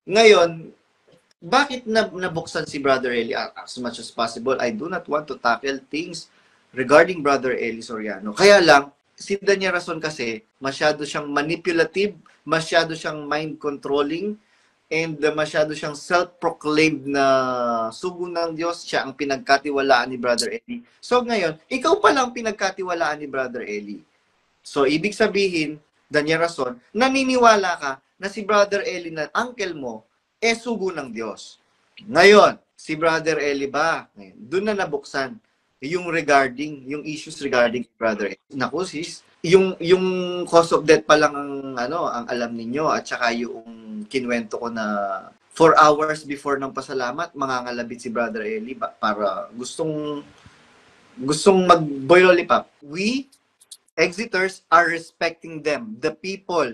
Ngayon, bakit nabuksan si Brother Eli as much as possible? I do not want to tackle things regarding Brother Eli Soriano. Kaya lang, si Daniel Rason kasi, masyado siyang manipulative, masyado siyang mind-controlling, and masyado siyang self-proclaimed na sugo ng Diyos. Siya ang pinagkatiwalaan ni Brother Eli. So ngayon, ikaw pa lang pinagkatiwalaan ni Brother Eli. So, ibig sabihin, Daniel Rason, naniniwala ka na si Brother Eli na uncle mo, sugo ng Diyos. Ngayon, si Brother Eli ba, doon na nabuksan yung issues regarding Brother Eli. Naku sis, yung cause of death pa lang ang alam ninyo at saka yung kinwento ko na 4 hours before ng pasalamat, mangangalabit si Brother Eli para gustong mag-boil lollipop. We Exiters are respecting them, the people,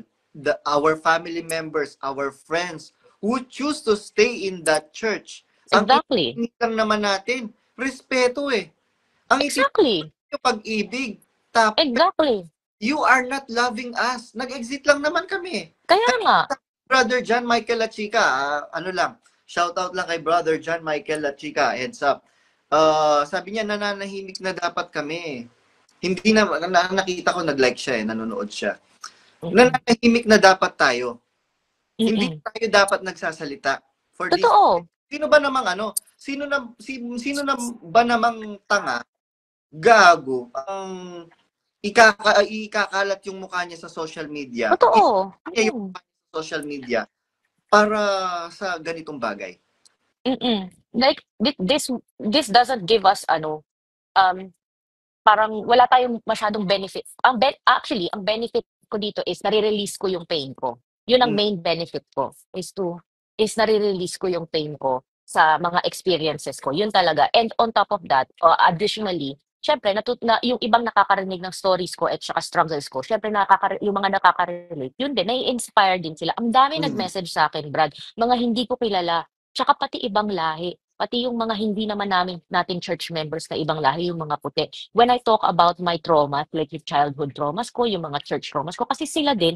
our family members, our friends who choose to stay in that church. Ang Exactly. itinig lang naman natin, respeto eh. Ang itinig Exactly. yung pag-ibig. Tapos, Exactly. you are not loving us. Nag-exit lang naman kami. Kaya nga. Brother John Michael Lachica, shout out lang kay Brother John Michael Lachica, heads up. Sabi niya, nananahimik na dapat kami. Hindi na, nakita ko nag-like siya nanonood siya. Nananahimik na dapat tayo. Hindi tayo dapat nagsasalita. For this, Totoo. sino ba namang sino na ba namang tanga, gago, ang ikakalat yung mukha niya sa social media. Totoo. Niya yung mukha niya sa social media para sa ganitong bagay. Like, this doesn't give us, parang wala tayong masyadong benefit. Actually, ang benefit ko dito is nare-release ko yung pain ko. Yun ang Mm. main benefit ko is nare-release ko yung pain ko sa mga experiences ko. Yun talaga. And on top of that, additionally, syempre, yung ibang nakakarinig ng stories ko at saka struggles ko, syempre, yung mga nakaka-relate, yun din, nai-inspire din sila. Ang dami Mm. nag-message sa akin, Brad, mga hindi ko kilala, tsaka pati ibang lahi. Pati yung mga hindi naman natin church members na ibang lahi, yung mga puti. When I talk about my trauma, like yung childhood traumas ko, yung mga church traumas ko, kasi sila din,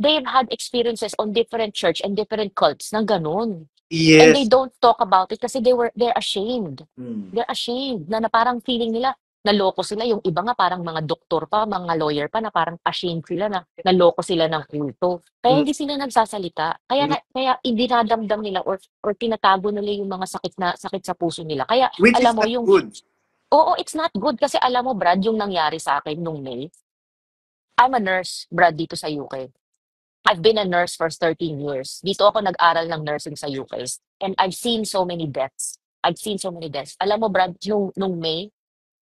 they've had experiences on different church and different cults na ganun. And they Yes. don't talk about it kasi they're ashamed. Mm. They're ashamed na parang feeling nila naloko sila. Yung iba nga parang mga doktor pa, mga lawyer pa na parang ashamed sila na naloko sila ng kulto. Kaya Mm. hindi sila nagsasalita. Kaya dinadamdam nila or tinatago nila yung mga sakit sa puso nila. Kaya Which is alam mo not yung good. oo, it's not good kasi alam mo Brad, yung nangyari sa akin nung May. I'm a nurse, Brad, dito sa UK. I've been a nurse for 13 years. Dito ako nag-aral ng nursing sa UK. And I've seen so many deaths. I've seen so many deaths. Alam mo, Brad, nung May,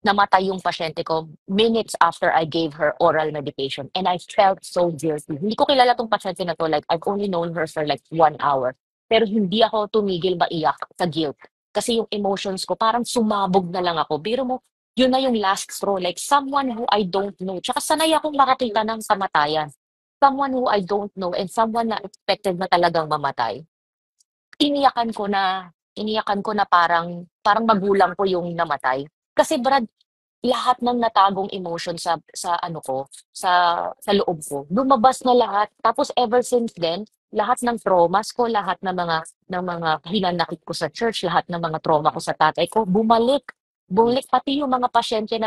namatay yung pasyente ko minutes after I gave her oral medication. And I felt so guilty. Hindi ko kilala tong pasyente na to. Like, I've only known her for like 1 hour. Pero hindi ako tumigil maiyak sa guilt. Kasi yung emotions ko, parang sumabog na lang ako. Biro mo, yun na yung last straw. Like, someone who I don't know. Tsaka sanay akong makakita ng kamatayan. Someone who I don't know and someone na expected na talagang mamatay. Iniyakan ko na parang magulang ko yung namatay. Kasi Brad, lahat ng natagong emotion sa ano ko, sa loob ko, lumabas na lahat. Tapos ever since then, lahat ng traumas ko, lahat ng mga hinanakit ko sa church, lahat ng mga trauma ko sa tatay ko, bumalik. Bumalik pati yung mga pasyente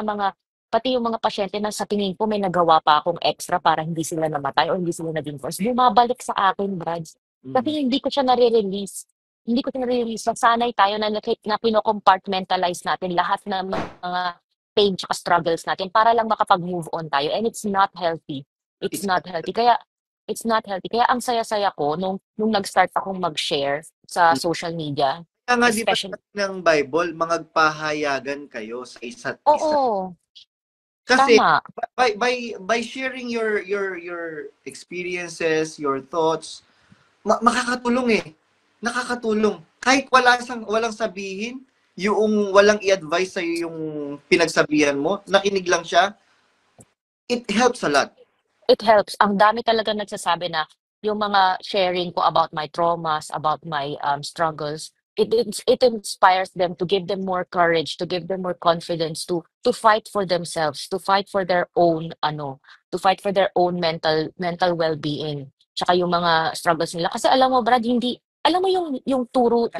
na sa tingin ko may nagawa pa akong extra para hindi sila namatay o hindi sila naging cause. Bumabalik sa akin, Brad. Kasi Mm. hindi ko siya nare-release. Hindi ko siya nare-release. Nasanay tayo na pino-compartmentalize natin lahat ng mga pain tsaka struggles natin para lang makapag-move on tayo. And it's not healthy. It's It's not healthy. Kaya, it's not healthy. Kaya ang saya-saya ko nung nag-start akong mag-share sa social media, Kaya nga di ba especially, sabi ng Bible, magpahayagan kayo sa isa't isa. oo, Kasi tama. by sharing your experiences, your thoughts, makakatulong eh. Nakakatulong. Kahit walang sabihin, yung walang i-advise sa yung pinagsabihan mo, nakinig lang siya, it helps a lot. It helps. Ang dami talaga nagsasabi na yung mga sharing ko about my traumas, about my struggles, it inspires them to give them more courage, to give them more confidence to fight for themselves, to fight for their own mental well-being. Tsaka yung mga struggles nila. Kasi alam mo, Brad, alam mo yung turo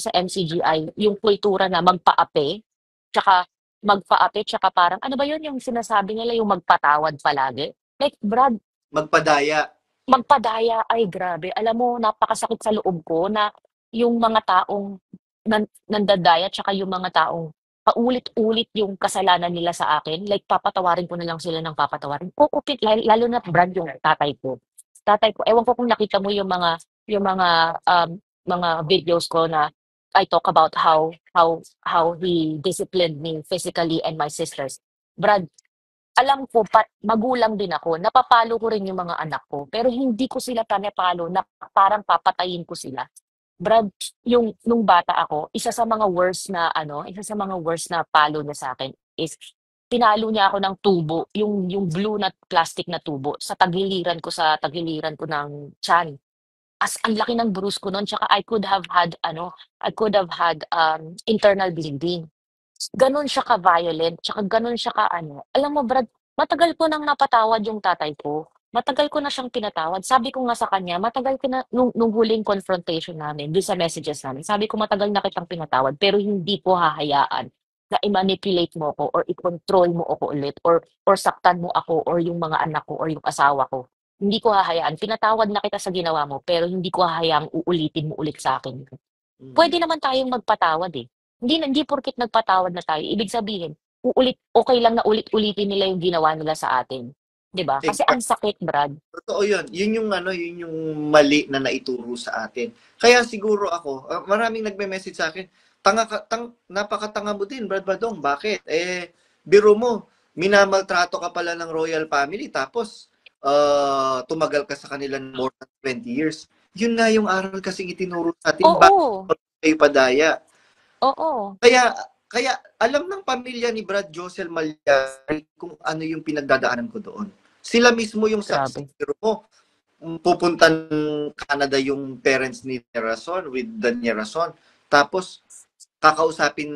sa MCGI, yung kultura na magpaapi, tsaka parang, ano ba yun yung sinasabi nila, yung magpatawad palagi? Like, Brad, Magpadaya. magpadaya, ay grabe. Alam mo, napakasakit sa loob ko na yung mga taong nandadaya, tsaka yung mga taong paulit-ulit yung kasalanan nila sa akin, like papatawarin ko na lang sila ng papatawarin. Oo, lalo na Brad yung tatay ko. Tatay ko, ewan ko kung nakita mo yung mga videos ko na I talk about how he disciplined me physically and my sisters. Brad, alam ko magulang din ako, napapalo ko rin yung mga anak ko, pero hindi ko sila pinapalo na parang papatayin ko sila. Brad, nung bata ako, isa sa mga worst na palo niya sa akin is pinalo niya ako ng tubo, yung blue na plastic na tubo sa tagiliran ko ng tiyan. As ang laki ng bruise ko nun, tsaka I could have had internal bleeding. Gano'n siya ka-violent, tsaka gano'n siya ka-ano, alam mo Brad, matagal ko nang napatawad yung tatay ko. Matagal ko na siyang pinatawad. Sabi ko nga sa kanya, matagal ko na nung huling confrontation namin, dun sa messages namin, sabi ko, "Matagal na kitang pinatawad, pero hindi ko hahayaan na i-manipulate mo ko or i-control mo ako ulit or saktan mo ako or yung mga anak ko or yung asawa ko. Hindi ko hahayaan. Pinatawad na kita sa ginawa mo, pero hindi ko hahayaang uulitin mo ulit sa akin." Puwede Mm. naman tayong magpatawad, eh. Hindi porket nagpatawad na tayo ibig sabihin okey lang na ulit-ulitin nila yung ginawa nila sa atin, 'di ba? Kasi ang Exact. sakit, Brad. Totoo yun. Yun yung mali na naituro sa atin. Kaya siguro ako, maraming nagme-message sa akin, napakatanga mo din, Brad Badong. Bakit? Biro mo, minamaltrato ka pala ng royal family, tapos tumagal ka sa kanila ng more than 20 years. Yun nga yung aral kasing itinuro sa atin, bakit Oo, kayo padaya? oo, Kaya kaya alam ng pamilya ni Brad Josel Malyari kung ano yung pinagdadaanan ko doon. Sila mismo yung saksi. grabe. Pero mo, pupunta ng Canada yung parents ni Rason with Danya Rason. Tapos, kakausapin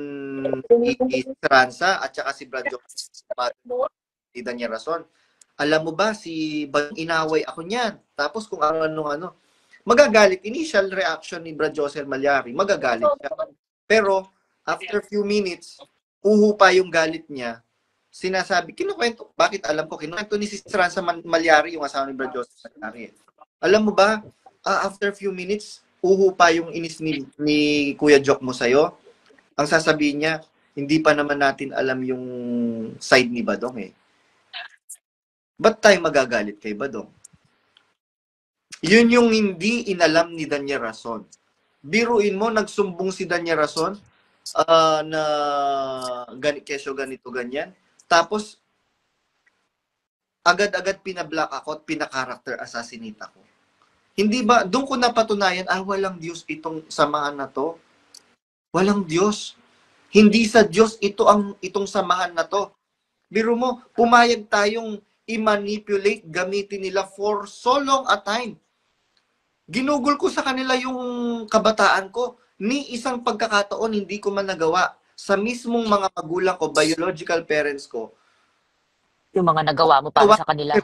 ni Transa at saka si Brad Josel ni Danya Rason. Alam mo ba, inaway ako niyan. Tapos kung ano, magagalit. Initial reaction ni Brad Josel Malyari, magagalit siya. Pero, after few minutes, uhupa yung galit niya. Sinasabi, kinukwento, bakit alam ko, kinukwento ni si Ranza Malyari, yung asawa ni Brad Joseph Malyari. Alam mo ba, after few minutes, uhupa yung inis ni Kuya Jok mo sa'yo. Ang sasabihin niya, hindi pa naman natin alam yung side ni Badong eh. Ba't tayo magagalit kay Badong? Yun yung hindi inalam ni Danya Rason. Biruin mo, nagsumbong si Danya Rason na kesyo ganito ganyan. Tapos agad-agad pinablock ako at pinaka-character assassinate ako. Hindi ba, doon ko napatunayan, walang Diyos itong samahan na to. Walang Diyos. Hindi sa Diyos itong samahan na to. Biro mo, pumayag tayong i-manipulate, gamitin nila for so long a time. Ginugol ko sa kanila yung kabataan ko. Ni isang pagkakataon, hindi ko man nagawa. Sa mismong mga magulang ko, biological parents ko, Yung mga nagawa mo para sa kanila.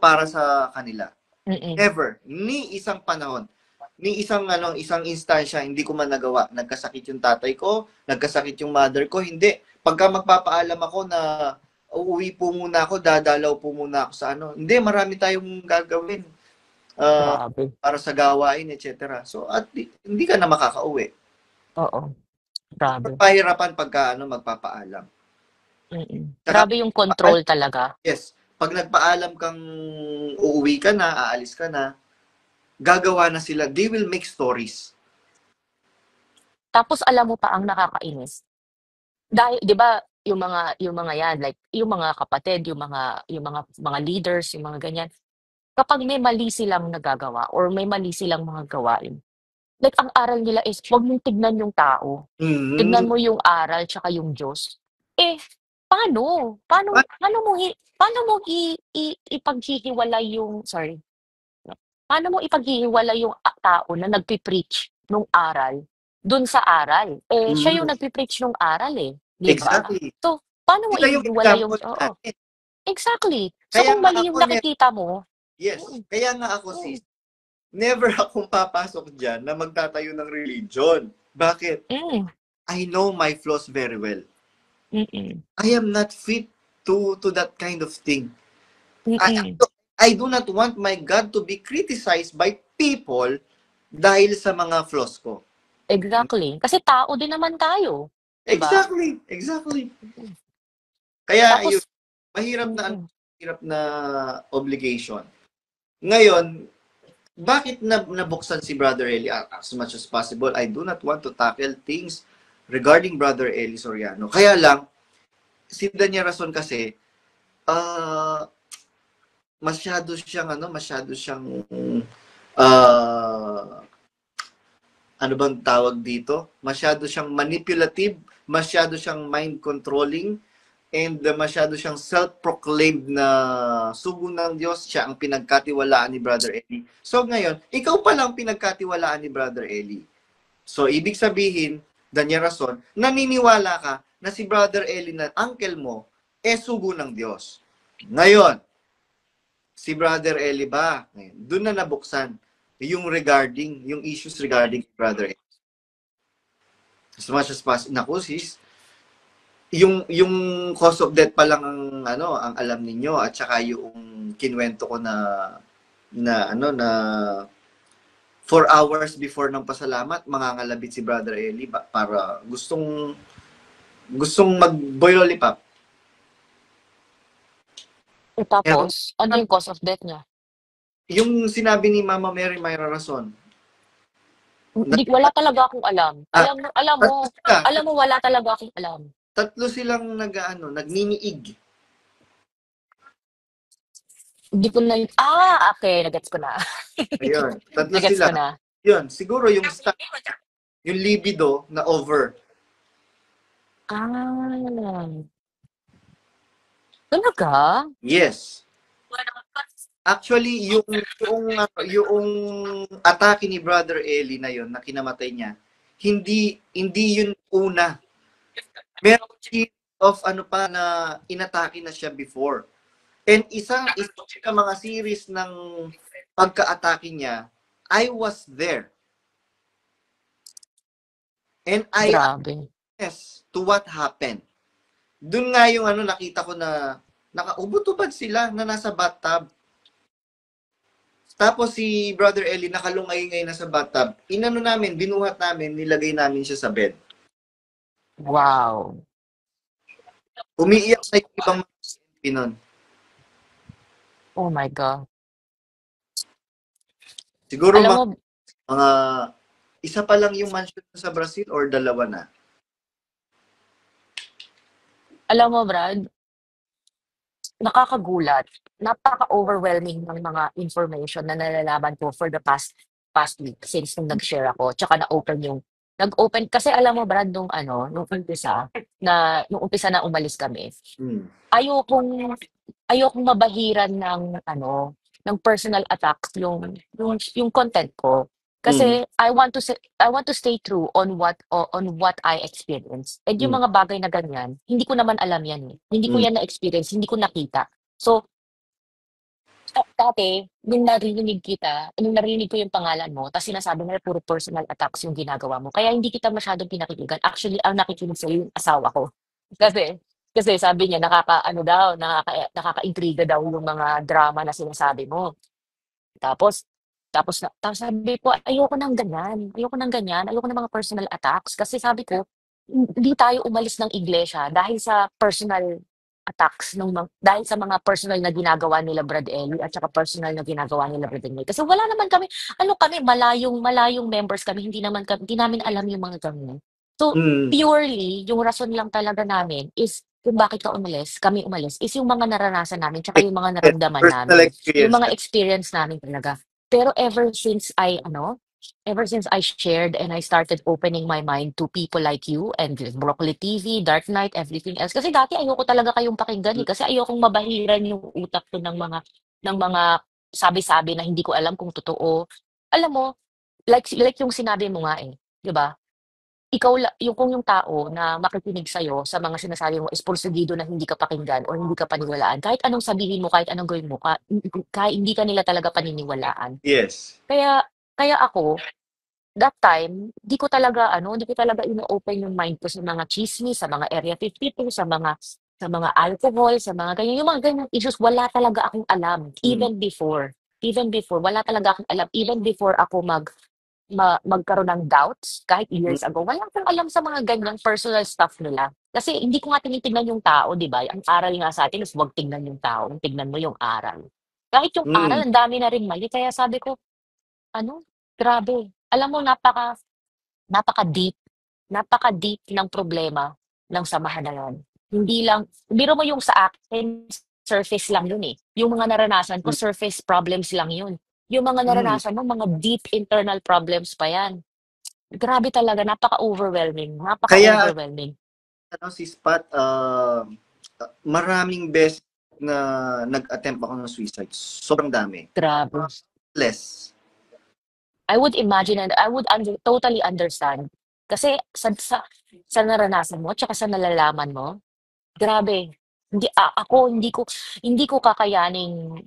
para sa kanila. Mm. Never. Ni isang panahon. Ni isang instansya, hindi ko man nagawa. Nagkasakit yung tatay ko, nagkasakit yung mother ko, hindi. Pagka magpapaalam ako na uuwi po muna ako, dadalaw po muna ako sa Hindi, marami tayong gagawin. Grabe. Para sa gawain, etc. So, at hindi ka na makakauwi. Oo, grabe. Pahirapan pagka magpapaalam. Saka, Grabe yung control talaga. yes, pag nagpaalam kang uuwi ka na, aalis ka na, gagawa na sila, they will make stories. Tapos alam mo pa ang nakakainis, dahil 'di ba yung mga yan, like yung mga kapatid, yung mga leaders, yung mga ganyan, kapag may mali silang nagagawa or may mali silang mga gawain, like ang aral nila is wag mong tignan yung tao, tignan Mm. mo yung aral tsaka yung Diyos. Eh, paano? Ipaghihiwalay yung paano mo ipaghihiwalay yung tao na nagpe-preach nung aral dun sa aral? Eh, siya yung Mm. nagpe-preach nung aral, eh, 'di ba? Exactly. So, paano mo Sila yung ihihiwalay yung example oo, natin. exactly. So, Kaya kung nga mali ako, yung nakikita mo yes, mm, kaya nga ako mm, sis, never akong papasok dyan na magtatayo ng religion. Bakit? Mm, I know my flaws very well. mm, I am not fit to that kind of thing. I, mm. I do not want my God to be criticized by people dahil sa mga flaws ko. Exactly. Kasi tao din naman tayo, 'di ba? Exactly, exactly. Kaya yun, Tapos mahirap na mm. mahirap na obligation. Ngayon, bakit nabuksan si Brother Eli as much as possible? I do not want to tackle things regarding Brother Eli Soriano. Kaya lang, si Danya Rason kasi, ah, masyado siyang, ah, ano bang tawag dito? Masyado siyang manipulative, masyado siyang mind controlling, and masyado siyang self-proclaimed na sugo ng Diyos. Siya ang pinagkatiwalaan ni Brother Eli. So ngayon, ikaw pa lang pinagkatiwalaan ni Brother Eli. So ibig sabihin, Danya Rason, naniniwala ka na si Brother Eli na uncle mo, sugo ng Diyos. Ngayon, si Brother Eli ba, ngayon, doon na nabuksan yung issues regarding Brother Eli. As much as possible. Naku, sis, yung cause of death pa lang ang alam ninyo at saka yung kinwento ko na 4 hours before ng pasalamat mangangalabit si Brother Eli para gustong mag-boy lollipop. Pero Tapos ano yung cause of death niya? yung sinabi ni Mama Mary Myra Rason, Wala talaga akong alam. ah, tatlo sila, Alam mo wala talaga akong alam. tatlo silang nagniniig. Hindi ko na okay, nagets ko na. Ayun, tatlo Nagets sila. ko na. Yun, siguro yung libido na over. Ah, talaga? Yes. Actually, yung atake ni Brother Eli na yon na kinamatay niya, hindi yun una. Meron series of pa na inatake na siya before. And isa sa mga series ng pagka-atake niya, I was there. And I Grabe. attest to what happened. Doon nga yung nakita ko na nakaubot-ubad sila na nasa bathtub. Tapos si Brother Eli nakalungay-ngay na sa bathtub. Binuhat namin, nilagay namin siya sa bed. Wow. Umiiyak na yung ibang pinon. Oh my God. Siguro Alam mo, mga isa pa lang yung mansion sa Brazil or dalawa na? Brad, nakakagulat. Napaka-overwhelming ng mga information na nalalaman ko for the past week since nung nag-share ako. Tsaka nag-open kasi alam mo Brad nung umpisa na umalis kami. Hmm. Ayokong mabahiran ng personal attacks yung content ko. Hmm. Kasi I want to stay true on what I experienced. And yung Hmm. mga bagay na ganyan, hindi ko naman alam yan eh. Hindi ko Hmm. yan na-experience, hindi ko nakita. So, dati, nung narinig ko yung pangalan mo, tapos sinasabi nila puro personal attacks yung ginagawa mo. Kaya hindi kita masyadong pinakikinggan. Actually, ang nakikinig sa'yo yung asawa ko. Kasi, kasi sabi niya, nakaka-intriga daw yung mga drama na sinasabi mo. Tapos, tapos sabi ko, ayoko ng ganyan. Ayoko ng ganyan. Ayoko ng mga personal attacks. Kasi sabi ko, hindi tayo umalis ng iglesia dahil sa personal attacks dahil sa mga personal na ginagawa nila Brad Eli at saka personal na ginagawa nila Brad Eli. Kasi wala naman kami, malayong members kami, hindi namin alam yung mga ganyan. So, Hmm. purely, yung rason lang talaga namin is kung bakit kami umalis, is yung mga naranasan namin, tsaka yung mga naramdaman Personal namin, yung experience mga ka. experience namin talaga. Pero ever since I shared and I started opening my mind to people like you and Broccoli TV, Dark Knight, everything else. Kasi dati ayoko talaga kayong pakinggan eh. Kasi ayokong mabahiran yung utak ko ng mga sabi-sabi na hindi ko alam kung totoo. Alam mo, like yung sinabi mo nga eh, 'di ba? yung kung yung tao na makikinig sa'yo sa mga sinasabi mo is porsigido na hindi ka pakinggan o hindi ka paniwalaan, kahit anong sabihin mo, kahit anong gawin mo, kahit hindi ka nila talaga paniniwalaan. Yes. Kaya kaya ako, that time, di ko talaga ino-open yung mind ko sa mga tsismis, sa mga Area 52, sa mga alcohol, sa mga ganyan. Yung mga ganyang issues, wala talaga akong alam. Mm. Even before, wala talaga akong alam. Even before ako magkaroon ng doubts, kahit Mm. years ago, wala akong alam sa mga ganyang personal stuff nila. Kasi hindi ko nga tinitignan yung tao, di ba? Ang aral nga sa atin is huwag tignan yung tao, tignan mo yung aral. Kahit yung aral, Mm. ang dami na rin mali. Kaya sabi ko, ano, grabe. Alam mo, napaka-deep, napaka-deep ng problema ng samahan na yun. Hindi lang, biro mo yung sa akin, surface lang yun eh. Yung mga naranasan ko, Mm. surface problems lang yun. Yung mga Mm. naranasan mo, mga deep internal problems pa yan. Grabe talaga, napaka-overwhelming, Kaya napaka-overwhelming. ano si Spot, maraming beses na nag-attempt ako ng suicide. Sobrang dami. Grabe. Less. I would imagine and I would totally understand. Kasi sa naranasan mo, tsaka sa nalalaman mo, grabe. Ako hindi ko kakayaning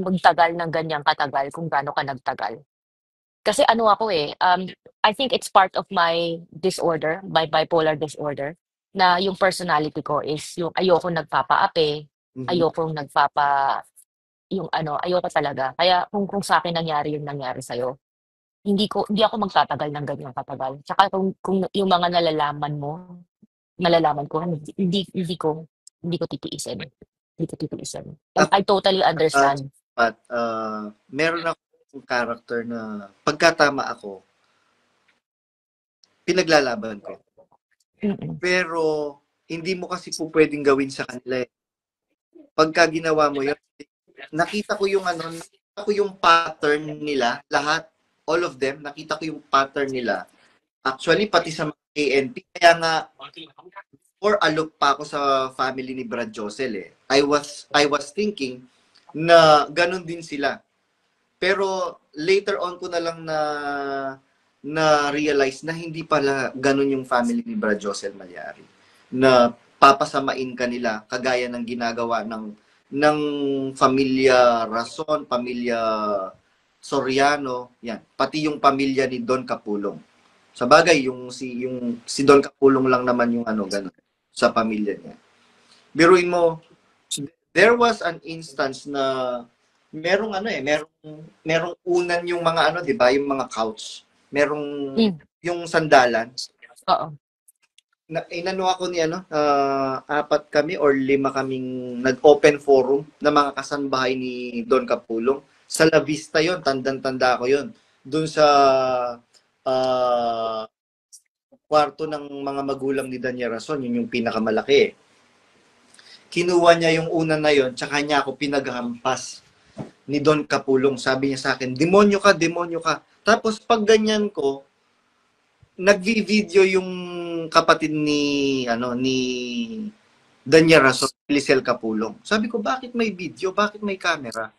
magtagal ng ganyang katagal kung gaano ka nagtagal. Kasi ano ako eh, I think it's part of my disorder, my bipolar disorder, na yung personality ko is yung ayoko nagpapaapi, Mhm. ayoko ayoko talaga. Kaya kung sa akin nangyari yung nangyari sa'yo, hindi ako magtatagal ng ganyang katagal. Tsaka kung yung mga nalalaman ko, hindi ko titiisin. Hindi ko titiisin. And Ako, I totally understand. Spot, meron akong character na pagkatama ako, pinaglalaban ko. Mm. Pero hindi mo kasi po pwedeng gawin sa kanila eh. Pagka ginawa mo yun, nakita ko yung pattern nila, lahat, all of them, nakita ko yung pattern nila. Actually, pati sa mga ANP, kaya nga, or alok pa ako sa family ni Brad Josel eh. I was thinking na ganun din sila. Pero later on ko na lang na realize na hindi pala ganun yung family ni Brad Josel Malyari. Na papasamain ka nila kagaya ng ginagawa ng pamilya Rason, pamilya Soriano, yan. Pati yung pamilya ni Don Capulong. Sa bagay, yung si Don Capulong lang naman yung ano ganun sa pamilya niya. Biruin mo, there was an instance na merong unan yung mga ano, 'di ba, yung mga couch. Merong Mm. yung sandalan. Oo. Inano ako ni ano, apat kami or lima kaming nag-open forum na mga kasambahay ni Don Capulong. Sa La Vista 'yon, tandang-tanda ko 'yon. Doon sa ah, kwarto ng mga magulang ni Daniel Rason, yun yung pinakamalaki eh. Kinuha niya yung una na yon, tsaka niya ako pinaghampas ni Don Capulong. Sabi niya sa akin, demonyo ka, demonyo ka. Tapos pag ganyan ko, nagvi-video yung kapatid ni Daniel Rason, Lisel Capulong. Sabi ko, bakit may video? Bakit may camera?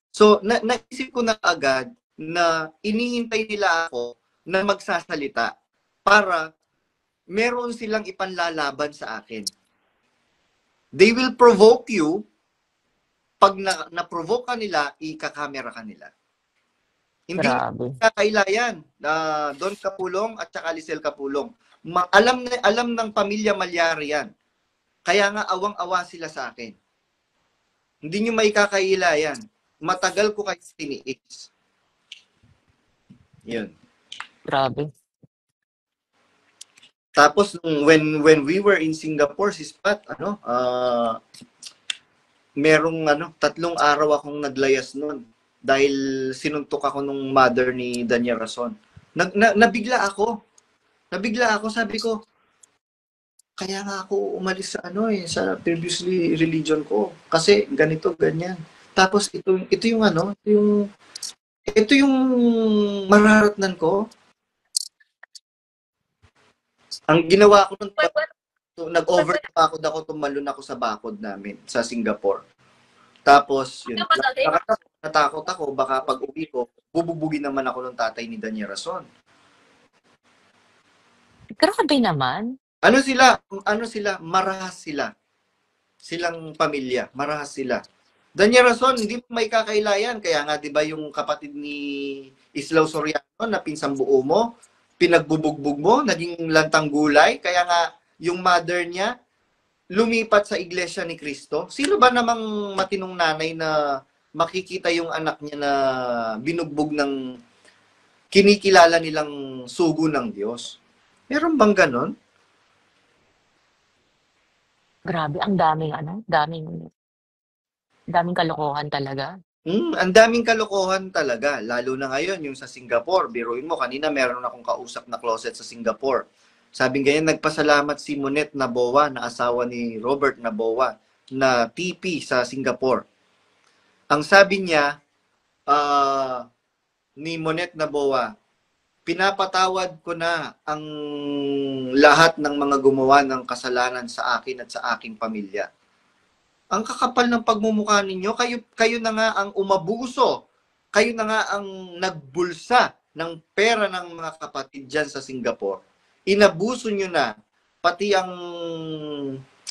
So, naisip ko na agad na iniintay nila ako na magsasalita para meron silang ipanlalaban sa akin. They will provoke you. Pag na-provoke ka nila, ika-camera ka nila. Hindi Grabe. kakaila yan. Don Capulong at saka Lisel Capulong. Alam ng pamilya Malyari yan. Kaya nga awang-awa sila sa akin. Hindi nyo maikakaila yan. Matagal ko kayo tiniis. Yun. Grabe. Tapos when we were in Singapore, si Spat, merong 3 araw akong naglayas noon dahil sinuntok ako nung mother ni Daniel Rason. Nabigla ako. Sabi ko, kaya nga ako umalis sa previously religion ko kasi ganito ganyan. Tapos ito yung mararatnan ko. Ang ginawa ko nun, nag-overpakod ako, tumalon ako sa bakod namin sa Singapore. Tapos, yun, natakot ako, baka pag uwi ko, bububugin naman ako ng tatay ni Daniel Rason. Grabe naman. Ano sila, marahas sila. Silang pamilya, marahas sila. Daniel Rason, hindi mo may kakailayan. Kaya nga, di ba, yung kapatid ni Islaw Soriano na pinsang buo mo, pinagbubugbog mo, naging lantang gulay. Kaya nga, yung mother niya, lumipat sa Iglesia ni Cristo. Sino ba namang matinong nanay na makikita yung anak niya na binugbog ng kinikilala nilang sugo ng Diyos? Meron bang ganon? Grabe, ang daming ano, daming kalokohan talaga. Ang daming kalokohan talaga, lalo na ngayon yung sa Singapore. Biruin mo, kanina meron akong kausap na closet sa Singapore. Sabi ganyan, nagpasalamat si Monet Naboa, na asawa ni Robert Naboa, na TP sa Singapore. Ang sabi niya, ni Monet Naboa, pinapatawad ko na ang lahat ng mga gumawa ng kasalanan sa akin at sa aking pamilya. Ang kakapal ng pagmumukha ninyo, kayo na nga ang umabuso. Kayo na nga ang nagbulsa ng pera ng mga kapatid dyan sa Singapore. Inabuso nyo na, pati ang,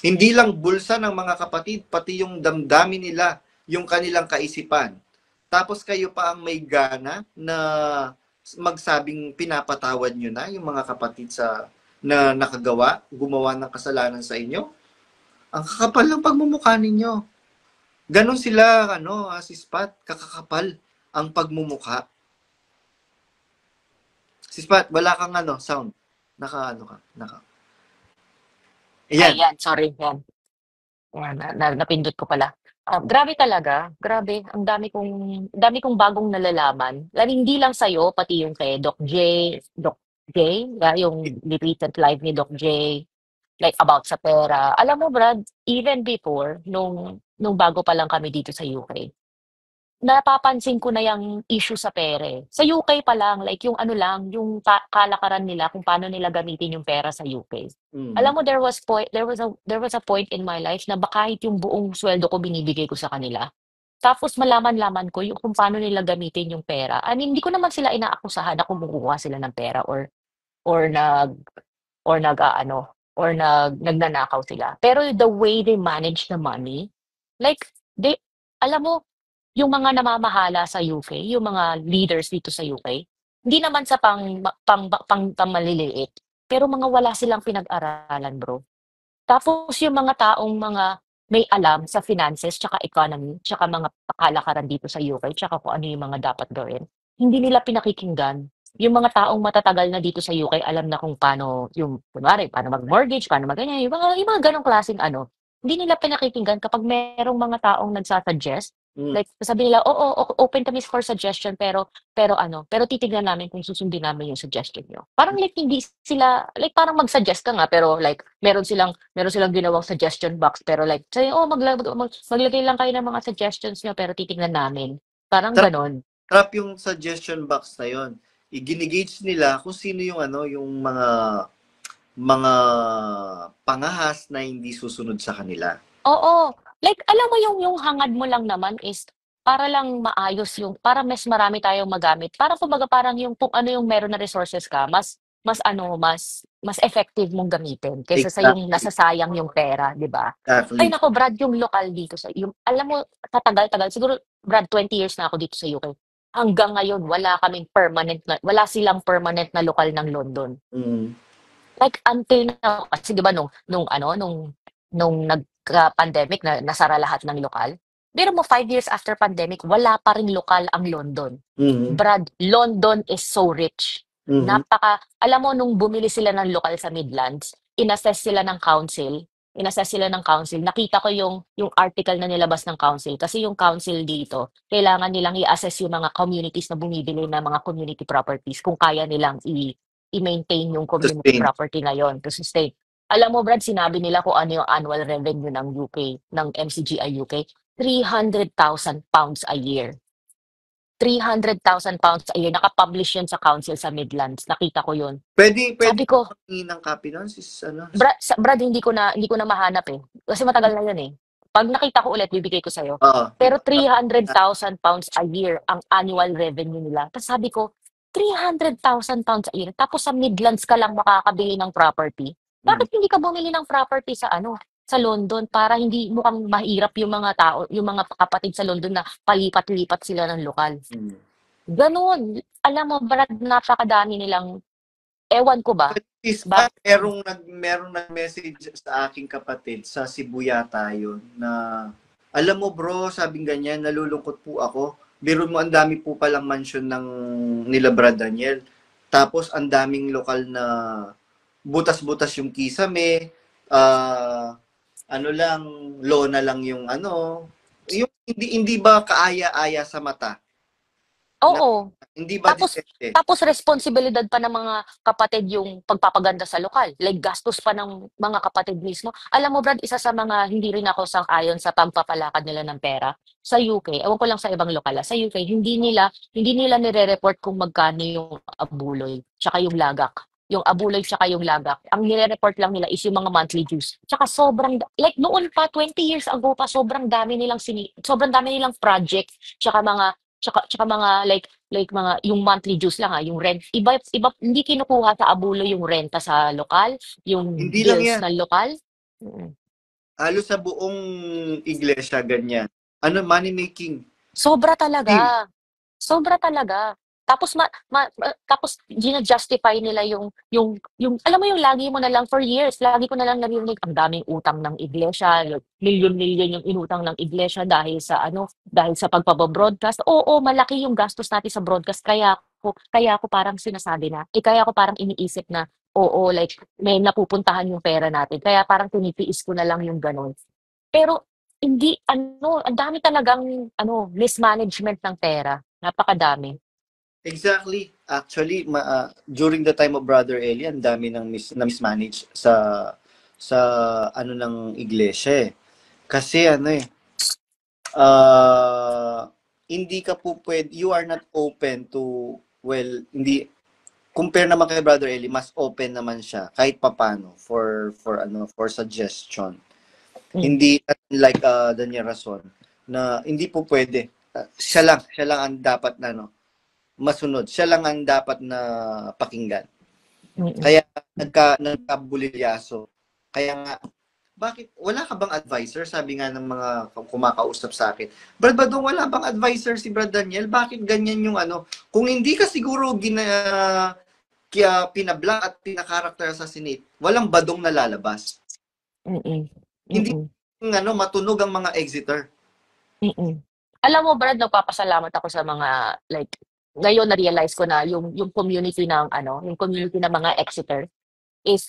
hindi lang bulsa ng mga kapatid, pati yung damdamin nila, yung kanilang kaisipan. Tapos kayo pa ang may gana na magsabing pinapatawad nyo na yung mga kapatid na gumawa ng kasalanan sa inyo. Ang kakapal ng pagmumukha ninyo. Ganon sila, si Spat, kakakapal ang pagmumukha. Si Spat, wala kang sound. Ayan. Ayan, sorry, yan. Yan, napindot ko pala. Grabe talaga, grabe. Ang dami kong bagong nalalaman. Lalo hindi lang sa'yo, pati yung kay Doc J, yung recent live ni Doc J, like about sa pera. Alam mo, Brad, even before, nung bago pa lang kami dito sa UK, napapansin ko na yung issue sa pera eh. Sa UK pa lang, like yung ano lang, yung kalakaran nila kung paano nila gamitin yung pera sa UK. Alam mo, there was a point in my life na kahit yung buong sweldo ko binibigay ko sa kanila. Tapos malaman-laman ko yung kung paano nila gamitin yung pera. I mean, hindi ko naman sila inaakusahan na kumukuha sila ng pera or nag or nagnanakaw sila. Pero the way they manage the money, like they alam mo, yung mga namamahala sa UK, yung mga leaders dito sa UK, hindi naman sa pang maliliit, pero mga wala silang pinag-aralan, bro. Tapos yung mga taong may alam sa finances tsaka economy, tsaka mga kalakaran dito sa UK, tsaka kung ano yung mga dapat gawin, hindi nila pinakikinggan. Yung mga taong matatagal na dito sa UK, alam na kung paano, yung, kunwari, paano mag-mortgage, paano mag-ganyan, yung mga ganong klaseng ano, hindi nila pinakikinggan kapag merong mga taong nagsasuggest, Mm. like, sabi nila, oo, open kami for suggestion, pero titignan namin kung susundin namin yung suggestion nyo. Parang like, hindi sila, like, parang mag-suggest ka nga, pero like, meron silang ginawang suggestion box, pero like, sabi, maglagay lang kayo ng mga suggestions nyo, pero titignan namin. Parang Trap, ganon. trap yung suggestion box na yon. Iginigage nila kung sino yung yung mga pangahas na hindi susunod sa kanila. Oo. Like, alam mo yung hangad mo lang naman is para lang maayos para mas marami tayong magamit. Para kumbaga parang yung kung ano yung meron na resources ka, mas effective mong gamitin kaysa sa yung Exactly. nasasayang yung pera, di ba? Ay Exactly. nako, Brad, yung lokal dito alam mo, tatagal-tagal, siguro, Brad, 20 years na ako dito sa UK. Hanggang ngayon, wala silang permanent na lokal ng London. Mm. Like until now, kasi 'di ba nung nagka-pandemic na nasara lahat ng lokal, pero mo 5 years after pandemic, wala pa ring lokal ang London. Mm. Brad, London is so rich. Mm. Alam mo nung bumili sila ng lokal sa Midlands, inassess sila ng council, nakita ko yung article na nilabas ng council kasi yung council dito, kailangan nilang i-assess yung mga communities na bumibili ng mga community properties kung kaya nilang i-maintain yung community Sustain. property na yon to sustain. Alam mo, Brad, sinabi nila kung ano yung annual revenue ng UK, ng MCGI UK, £300,000 a year. £300,000 a year. Nakapublish yun sa council sa Midlands. Nakita ko yun. Pwede Sabi ko, mangingi ng copy nun, Brad, hindi ko na mahanap eh. Kasi matagal na yun eh. Pag nakita ko ulit, bibigay ko sa'yo. Oo. Pero £300,000 a year ang annual revenue nila. Tapos sabi ko, 300,000 pounds a year, tapos sa Midlands ka lang makakabili ng property. Mm. Bakit hindi ka bumili ng property sa ano, sa London para hindi mukhang mahirap yung mga tao, yung mga kapatid sa London na palipat-lipat sila ng lokal. Mm. Gano'n. Alam mo, Brad, napakadami nilang, ewan ko ba, Is bak merong nag-message sa aking kapatid sa Cebu yata yun na alam mo bro, sabing ganyan, nalulungkot po ako. Biro mo, ang dami po palang mansion ng nila Brad Daniel. Tapos ang daming lokal na butas-butas yung kisame, ano lang, lona lang yung ano, yung hindi ba kaaya-aya sa mata? Na, oo. hindi ba Tapos disente? tapos responsibilidad pa ng mga kapatid yung pagpapaganda sa lokal, like gastos pa ng mga kapatid mismo. Alam mo Brad, isa sa mga hindi rin ako sang-ayon sa pagpapalakad nila ng pera sa UK, ewan ko lang sa ibang lokal, sa UK hindi nila nire-report kung magkano yung abuloy, tsaka yung lagak. Yung abuloy tsaka yung lagak, ang nire-report lang nila is yung mga monthly dues. Tsaka like noon pa, 20 years ago pa, sobrang dami nilang project, tsaka mga like mga yung monthly dues lang, yung rent. Iba hindi kinukuha sa abulo yung renta sa lokal, yung Hindi lang bills yan. ng lokal. Mm. Halos sa buong iglesia, ganyan. Ano, money making. Sobra Deal. talaga. Sobra talaga. Tapos gina-justify nila yung alam mo yung lagi mo na lang for years, lagi ko na lang narinig ang daming utang ng iglesia, like, milyon-milyon yung inutang ng iglesia dahil sa pagpapa-broadcast. Oo, malaki yung gastos natin sa broadcast kaya ako parang sinasabi na, kaya ako parang iniisip na, oo, like may napupuntahan yung pera natin. Kaya parang tinitiis ko na lang yung gano'n. Pero hindi ano, ang dami talagang mismanagement ng pera, napakadami. Exactly. Actually, during the time of Brother Eli, ang dami na mismanage sa ano ng iglesia eh. Kasi ano eh, uh, hindi ka po pwede, you are not open to, well, hindi, compare naman kay Brother Eli, mas open naman siya kahit papano for suggestion. Hmm, Hindi like Daniel Rason na hindi po pwede. Siya lang ang dapat na masunod. Siya lang ang dapat na pakinggan. mm. Kaya nagkabulilyaso. Kaya nga, bakit wala ka bang advisor? Sabi nga ng mga kumakausap sa akin. Brad Badong, wala bang advisor si Brad Daniel? Bakit ganyan yung ano? Kung hindi ka siguro kaya pinablank at pinakarakter assassinate, walang badong na lalabas. Mm, Hindi mm, matunog ang mga exeter. mm. Alam mo Brad, nagpapasalamat ako sa mga like ngayon na-realize ko na yung community yung community ng mga Exeter is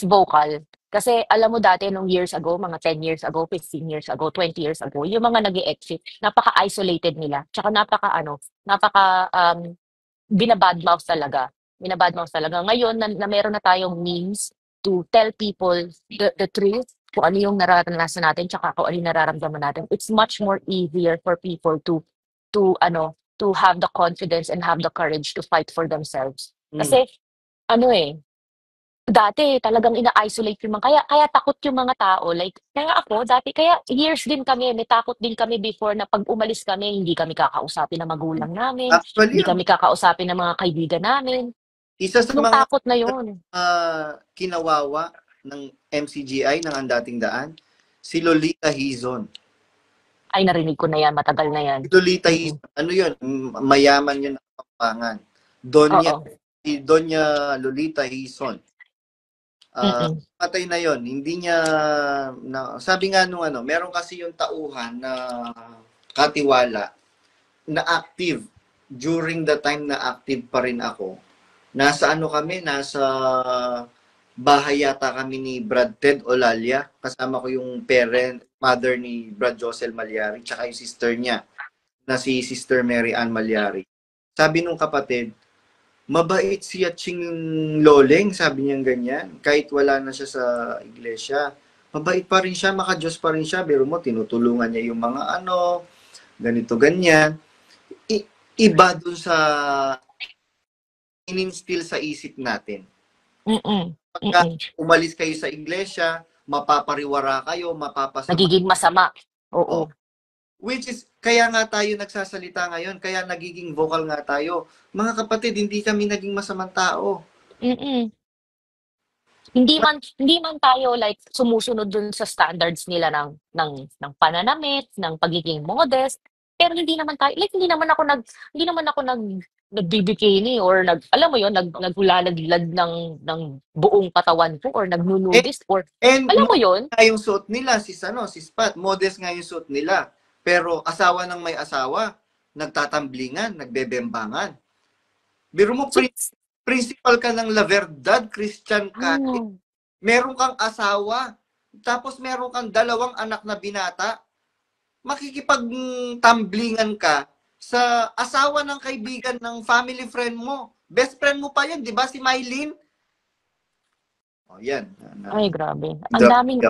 vocal. Kasi alam mo dati nung years ago, mga 10 years ago, 15 years ago, 20 years ago, yung mga nag-e-exit, napaka-isolated nila. Tsaka bina-badmouth talaga. Bina-badmouth talaga. Ngayon na meron na tayong means to tell people the truth, kung ano yung nararanasan natin, tsaka kung ano yung nararamdaman natin. It's much more easier for people to have the confidence and have the courage to fight for themselves. Mm. Kasi dati talagang ina-isolate yung mga kaya takot yung mga tao, like kaya ako dati kaya years din kami, may takot din kami before na 'pag umalis kami hindi kami kakausapin ng magulang namin, Actually, hindi kami kakausapin ng mga kaibigan namin, isa sa yung mga takot na yun. kinawawa ng MCGI ng Ang Dating Daan, si Lolita Hizon. Ay narinig ko na yan, matagal na yan. Si Lolita Mm, Hizon, ano yun? Mayaman yun ng Kapampangan. Donya, oo, si Donya Lolita Hizon. mm, Patay na yon. Hindi niya, sabi nga nung meron kasi yung tauhan na katiwala na active during the time na active pa rin ako. Nasa nasa bahay yata kami ni Brad Ted Olalia. Kasama ko yung mother ni Brad Josel Malyari, tsaka yung sister niya, na si Sister Mary Ann Malyari. Sabi nung kapatid, mabait si Yatching Loleng, sabi niya ganyan. Kahit wala na siya sa iglesia, mabait pa rin siya, maka-Diyos pa rin siya. Pero mo, tinutulungan niya yung mga ganito, ganyan. Iba dun sa ininstill sa isip natin. mm, Pagka mm. umalis kayo sa iglesia, mapapariwara kayo, mapapasama. Nagiging masama, Oh, oo. Which is, kaya nga tayo nagsasalita ngayon, kaya nagiging vocal nga tayo. Mga kapatid, hindi kami naging masamang tao. Mm. Hindi man tayo like sumusunod dun sa standards nila ng pananamit, ng pagiging modest, pero hindi naman ako nagbibikini or alam mo yon, naghulalaglag ng buong katawan ko or Eh, nagnunudist or and alam mo modest yon. nga yung suot nila, si Spat, modest nga yung suot nila. Pero asawa ng may asawa, nagtatamblingan, nagbebembangan. Biro mo, So, principal ka ng La Verdad, Christian ka, oh, meron kang asawa, tapos meron kang 2 anak na binata, makikipagtamblingan ka sa asawa ng kaibigan ng family friend mo. Best friend mo pa yun, di ba? Si Mylene? Oh, yan. ay grabe. Ang Drop. daming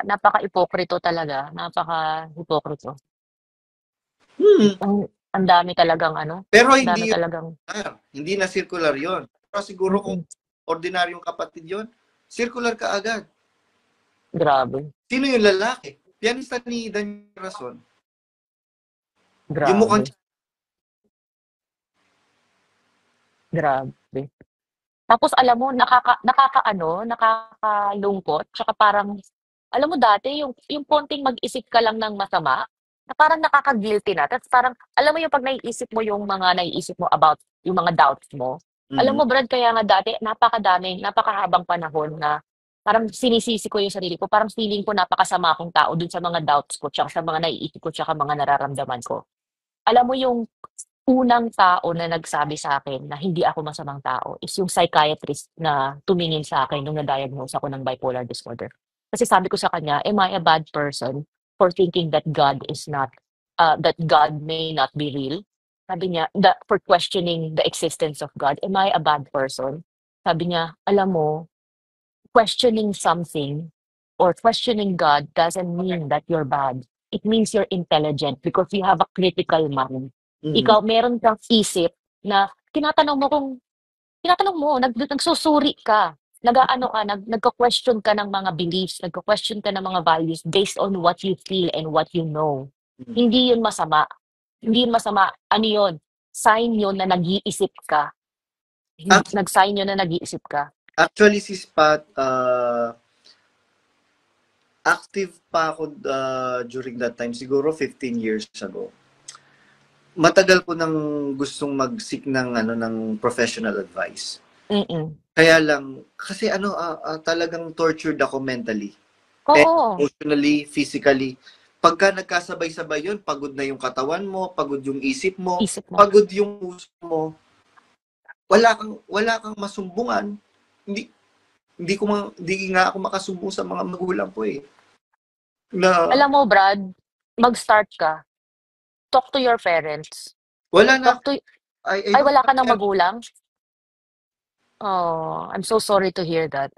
napaka-ipokrito talaga, napaka-hipokrito. Hmm. Ang dami talagang ano, Pero ang dami hindi yun talagang circular. Hindi na circular yon. Pero siguro kung mm, ordinaryong kapatid yon, circular ka agad. grabe, Sino yung lalaki? Pianista ni Daniel Rason. Yung mukhang grabe, grabe. Tapos alam mo nakakalungkot tsaka parang alam mo dati yung konting mag-isip ka lang ng masama, na parang nakaka-guilty na tapos parang alam mo yung 'pag naiisip mo yung mga naiisip mo about yung mga doubts mo. Alam Mhm. mo Brad kaya nga dati napakahabang panahon na parang sinisisi ko yung sarili ko, parang feeling ko napakasama akong tao dun sa mga doubts ko tsaka sa mga naiisip ko tsaka mga nararamdaman ko. Alam mo yung unang tao na nagsabi sa akin na hindi ako masamang tao is yung psychiatrist na tumingin sa akin nung na-diagnose ako ng bipolar disorder. Kasi sabi ko sa kanya, "Am I a bad person for thinking that that God may not be real?" Sabi niya, for questioning the existence of God. Am I a bad person? Sabi niya, "Alam mo, questioning something or questioning God doesn't mean that you're bad. It means you're intelligent because you have a critical mind. Mhm. Ikaw, meron kang isip na tinatanong mo, nagsusuri ka, nag-aano ka, nagko-question ka ng mga beliefs, nagko-question ka ng mga values based on what you feel and what you know. Mhm. Hindi yun masama. Hindi yun masama. Ano yun? Sign yun na nag-iisip ka. Ac- Nag-sign yun na nag-iisip ka. Actually, si Spat, active pa ako during that time, siguro 15 years ago. Matagal ko nang gustong mag-seek ng professional advice. Mm. Kaya lang, kasi talagang tortured ako mentally. And Oo, emotionally, physically. Pagka nagkasabay-sabay yun, pagod na yung katawan mo, pagod yung isip mo, isip mo. pagod yung puso mo, wala kang masumbungan. Hindi hindi nga ako makasumbong sa mga magulang ko eh. Na Alam mo, Brad, mag-start ka. Talk to your parents. wala na Talk to I Ay, don't wala ka have ng help. magulang? Oh, I'm so sorry to hear that.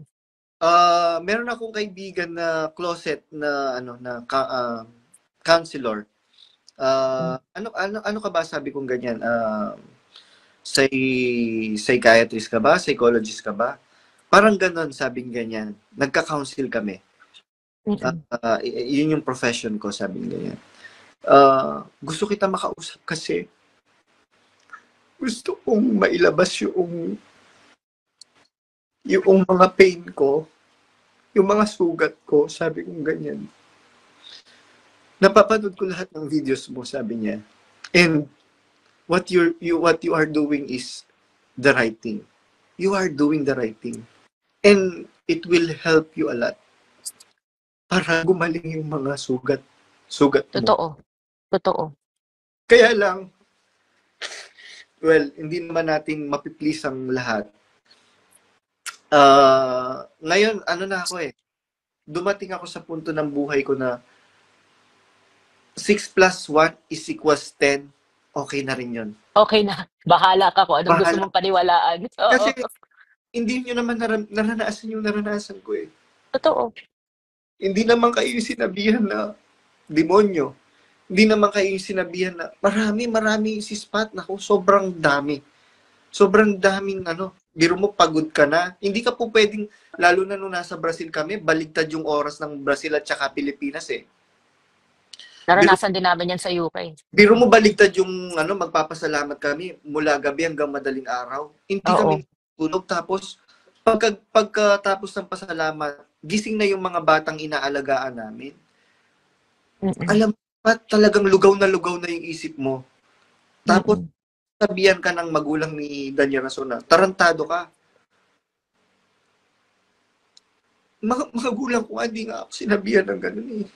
Meron akong kaibigan na closet na counselor. Hmm, Ano ka ba sabi kong ganyan? Psychiatrist ka ba? Psychologist ka ba? Parang ganon, sabing ganyan. Nagka-counsel kami. mm. Yun yung profession ko, sabing ganyan. Gusto kita makausap kasi gusto kong mailabas yung mga pain ko, yung mga sugat ko, sabi kong ganyan. Napapanood ko lahat ng videos mo, sabi niya. And what you are doing is the right thing. You are doing the right thing. And it will help you a lot para gumaling yung mga sugat mo. Totoo, totoo. Kaya lang, well, hindi naman natin mapiplease ang lahat. Ngayon, na ako eh. Dumating ako sa punto ng buhay ko na 6 plus 1 is equals 10. Okay na rin yun. Okey na, bahala ka kung anong gusto Bahala. mong paniwalaan. Oo, Kasi hindi nyo naman naranasan yung naranasan ko eh. totoo. Hindi naman kayo yung sinabihan na demonyo. Hindi naman kayo yung sinabihan na marami si Spat. Naku, sobrang dami. Sobrang daming biro mo pagod ka na. Hindi ka po pwedeng, lalo na nung nasa Brazil kami, baligtad yung oras ng Brazil at saka Pilipinas eh. Naranasan din namin yan sa UK. Biro mo baligtad yung magpapasalamat kami mula gabi hanggang madaling araw. Hindi Oo. kami tulog, tapos pagkatapos ng pasalamat, gising na yung mga batang inaalagaan namin. Mm-mm. Alam mo ba, talagang lugaw na yung isip mo. Tapos Mm-mm. sabihan ka ng magulang ni Danya Rason na tarantado ka. Magulang ko nga, hindi nga ako sinabihan ng ganun eh.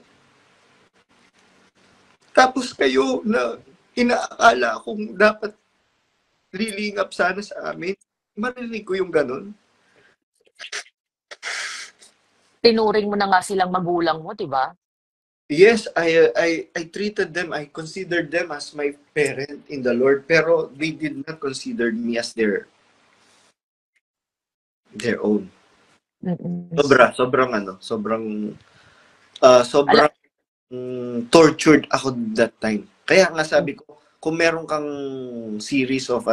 Tapos kayo na inaakala kong dapat lilingap sana sa amin, marinig ko yung ganun. Tinuring mo na nga silang magulang mo, di ba? Yes, I treated them, I considered them as my parent in the Lord, pero they did not consider me as their own. Mm-mm. Sobrang tortured ako that time. Kaya nga sabi ko, kung meron kang series of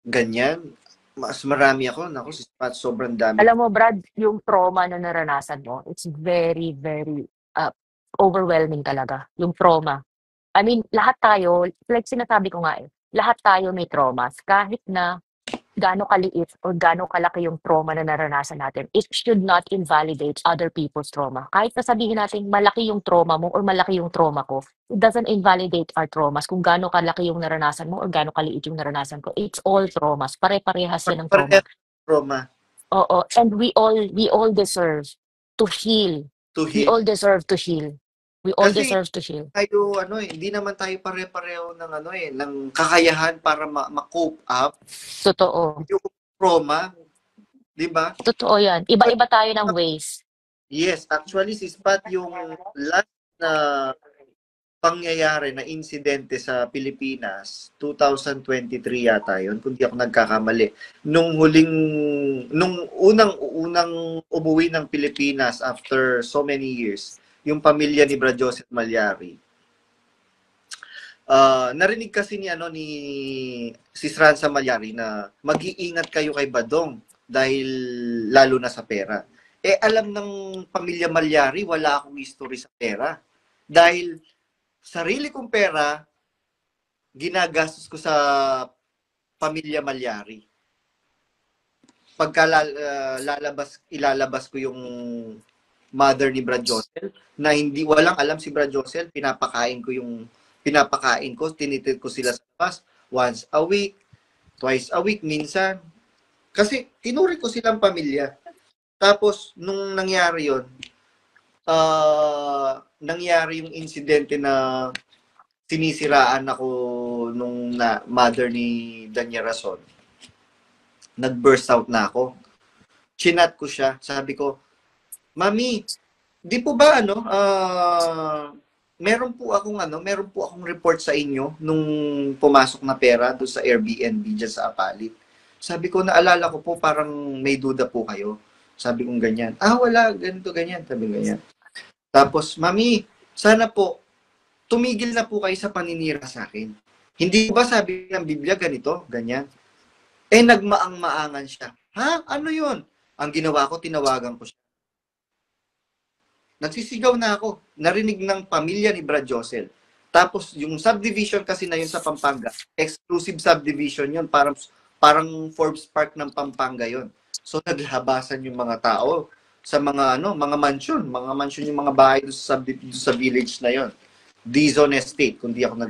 ganyan, mas marami ako. Naku, si Pat, sobrang dami. Alam mo, Brad, yung trauma na naranasan mo, it's very, very overwhelming talaga. Yung trauma. I mean, lahat tayo, like sinasabi ko nga lahat tayo may traumas. Kahit na gaano kaliit o gaano kalaki yung trauma na naranasan natin, it should not invalidate other people's trauma. Kahit na sabihin natin malaki yung trauma mo or malaki yung trauma ko, it doesn't invalidate our traumas kung gaano kalaki yung naranasan mo or gaano kaliit yung naranasan ko. It's all traumas. Pare-parehas yan ng trauma. Trauma. Oo, and we all deserve to heal. To We heal. all deserve to heal. We all Kasi deserve to heal. Tayo, hindi naman tayo pare-pareho ng ng kakayahan para ma-cope up Totoo. yung trauma, 'di ba? Totoo yan. Iba-iba tayo ng ways. Yes, actually si Spat yung last na pangyayari na insidente sa Pilipinas, 2023 yata yun, kung di ako nagkakamali. Nung unang umuwi ng Pilipinas after so many years, yung pamilya ni Brad Joseph Malyari. Narinig kasi ni si Sranza Malyari na mag-iingat kayo kay Badong dahil lalo na sa pera. Alam ng pamilya Malyari, wala akong history sa pera. Dahil sarili kong pera, ginagastos ko sa pamilya Malyari. Pagka ilalabas ko yung mother ni Brad Josel, na walang alam si Brad Josel, pinapakain ko, tinitid ko sila sa labas, once a week, twice a week, minsan. Kasi tinuri ko silang pamilya. Tapos, nung nangyari yun, nangyari yung insidente na sinisiraan ako nung mother ni Danya Rason. Nag-burst out na ako. Chinat ko siya. Sabi ko, Mami, di po ba meron po akong report sa inyo nung pumasok na pera doon sa Airbnb dyan sa Apalit. Sabi ko, naalala ko po parang may duda po kayo. Sabi kong ganyan. Wala, ganito, ganyan. Sabi ganyan. Tapos, Mami, sana po, tumigil na po kayo sa paninira sa akin. Hindi ba sabi ng Biblia ganito, ganyan? Nagmaang-maangan siya. Ha? Ano yun? Ang ginawa ko, tinawagan ko siya. Nagsisigaw na ako. Narinig ng pamilya ni Brad Josel. Tapos, yung subdivision kasi na yun sa Pampanga, exclusive subdivision yun. Parang Forbes Park ng Pampanga yun. So, naglabasan yung mga tao sa mga mansion yung mga bahay doon sa village na yon. D-Zone Estate, kung di ako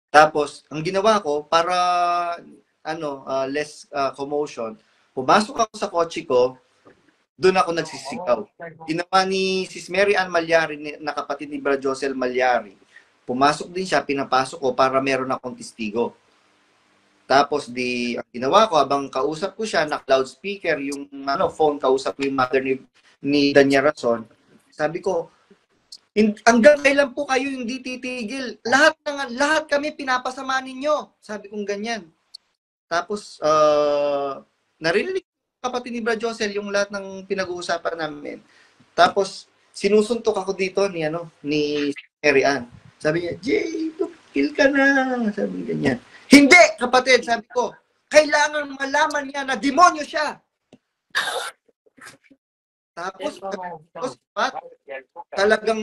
Tapos, ang ginawa ko para less commotion, pumasok ako sa kotse ko, doon ako nagsisigaw. Ginawa ni Sis Mary Ann Malyari, na kapatid ni Brad Josel Malyari. Pumasok din siya, pinapasok ko para meron akong testigo. Tapos ang ginawa ko, habang kausap ko siya, na-loudspeaker, yung phone, kausap ko yung mother ni Danya Rason. Sabi ko, hanggang kailan po kayo hindi titigil? Lahat kami pinapasama ninyo. Sabi kong ganyan. Tapos, narinig kapatid ni Brad Josel yung lahat ng pinag-uusapan namin. Tapos, sinusuntok ako dito ni Mary Ann. Sabi niya, Jay, kill ka na. Sabi ganyan. Hindi, kapatid, sabi ko, kailangan malaman niya na demonyo siya. Tapos, Pat, talagang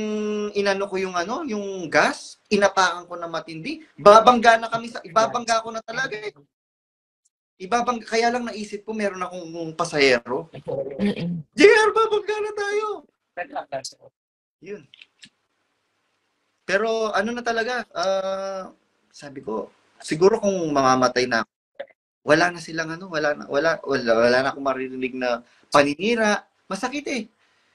inano ko yung yung gas, inapakan ko na matindi. Ibabangga ko na talaga eh. Kaya lang naisip ko meron akong pasahero. Mm-mm. JR, babangga na tayo. Yun. Pero ano na talaga, sabi ko, siguro kung mamamatay na ako, wala na silang wala na akong maririnig na paninira. Masakit eh.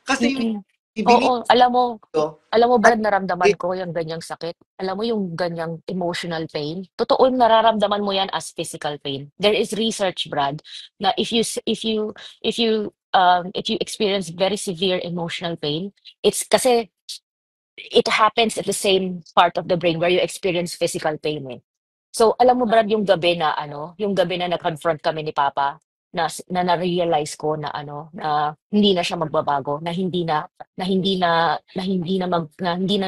Kasi yung Mm. ibinigay Oo, ko, alam mo at Brad, naramdaman ko yung ganyang sakit. Alam mo yung ganyang emotional pain. Totoo nararamdaman mo yan as physical pain. There is research, Brad, na if you experience very severe emotional pain, it's kasi it happens at the same part of the brain where you experience physical pain eh. So, alam mo Brad, yung gabi na nag-confront kami ni Papa, na-realize ko na na hindi na siya magbabago, na hindi na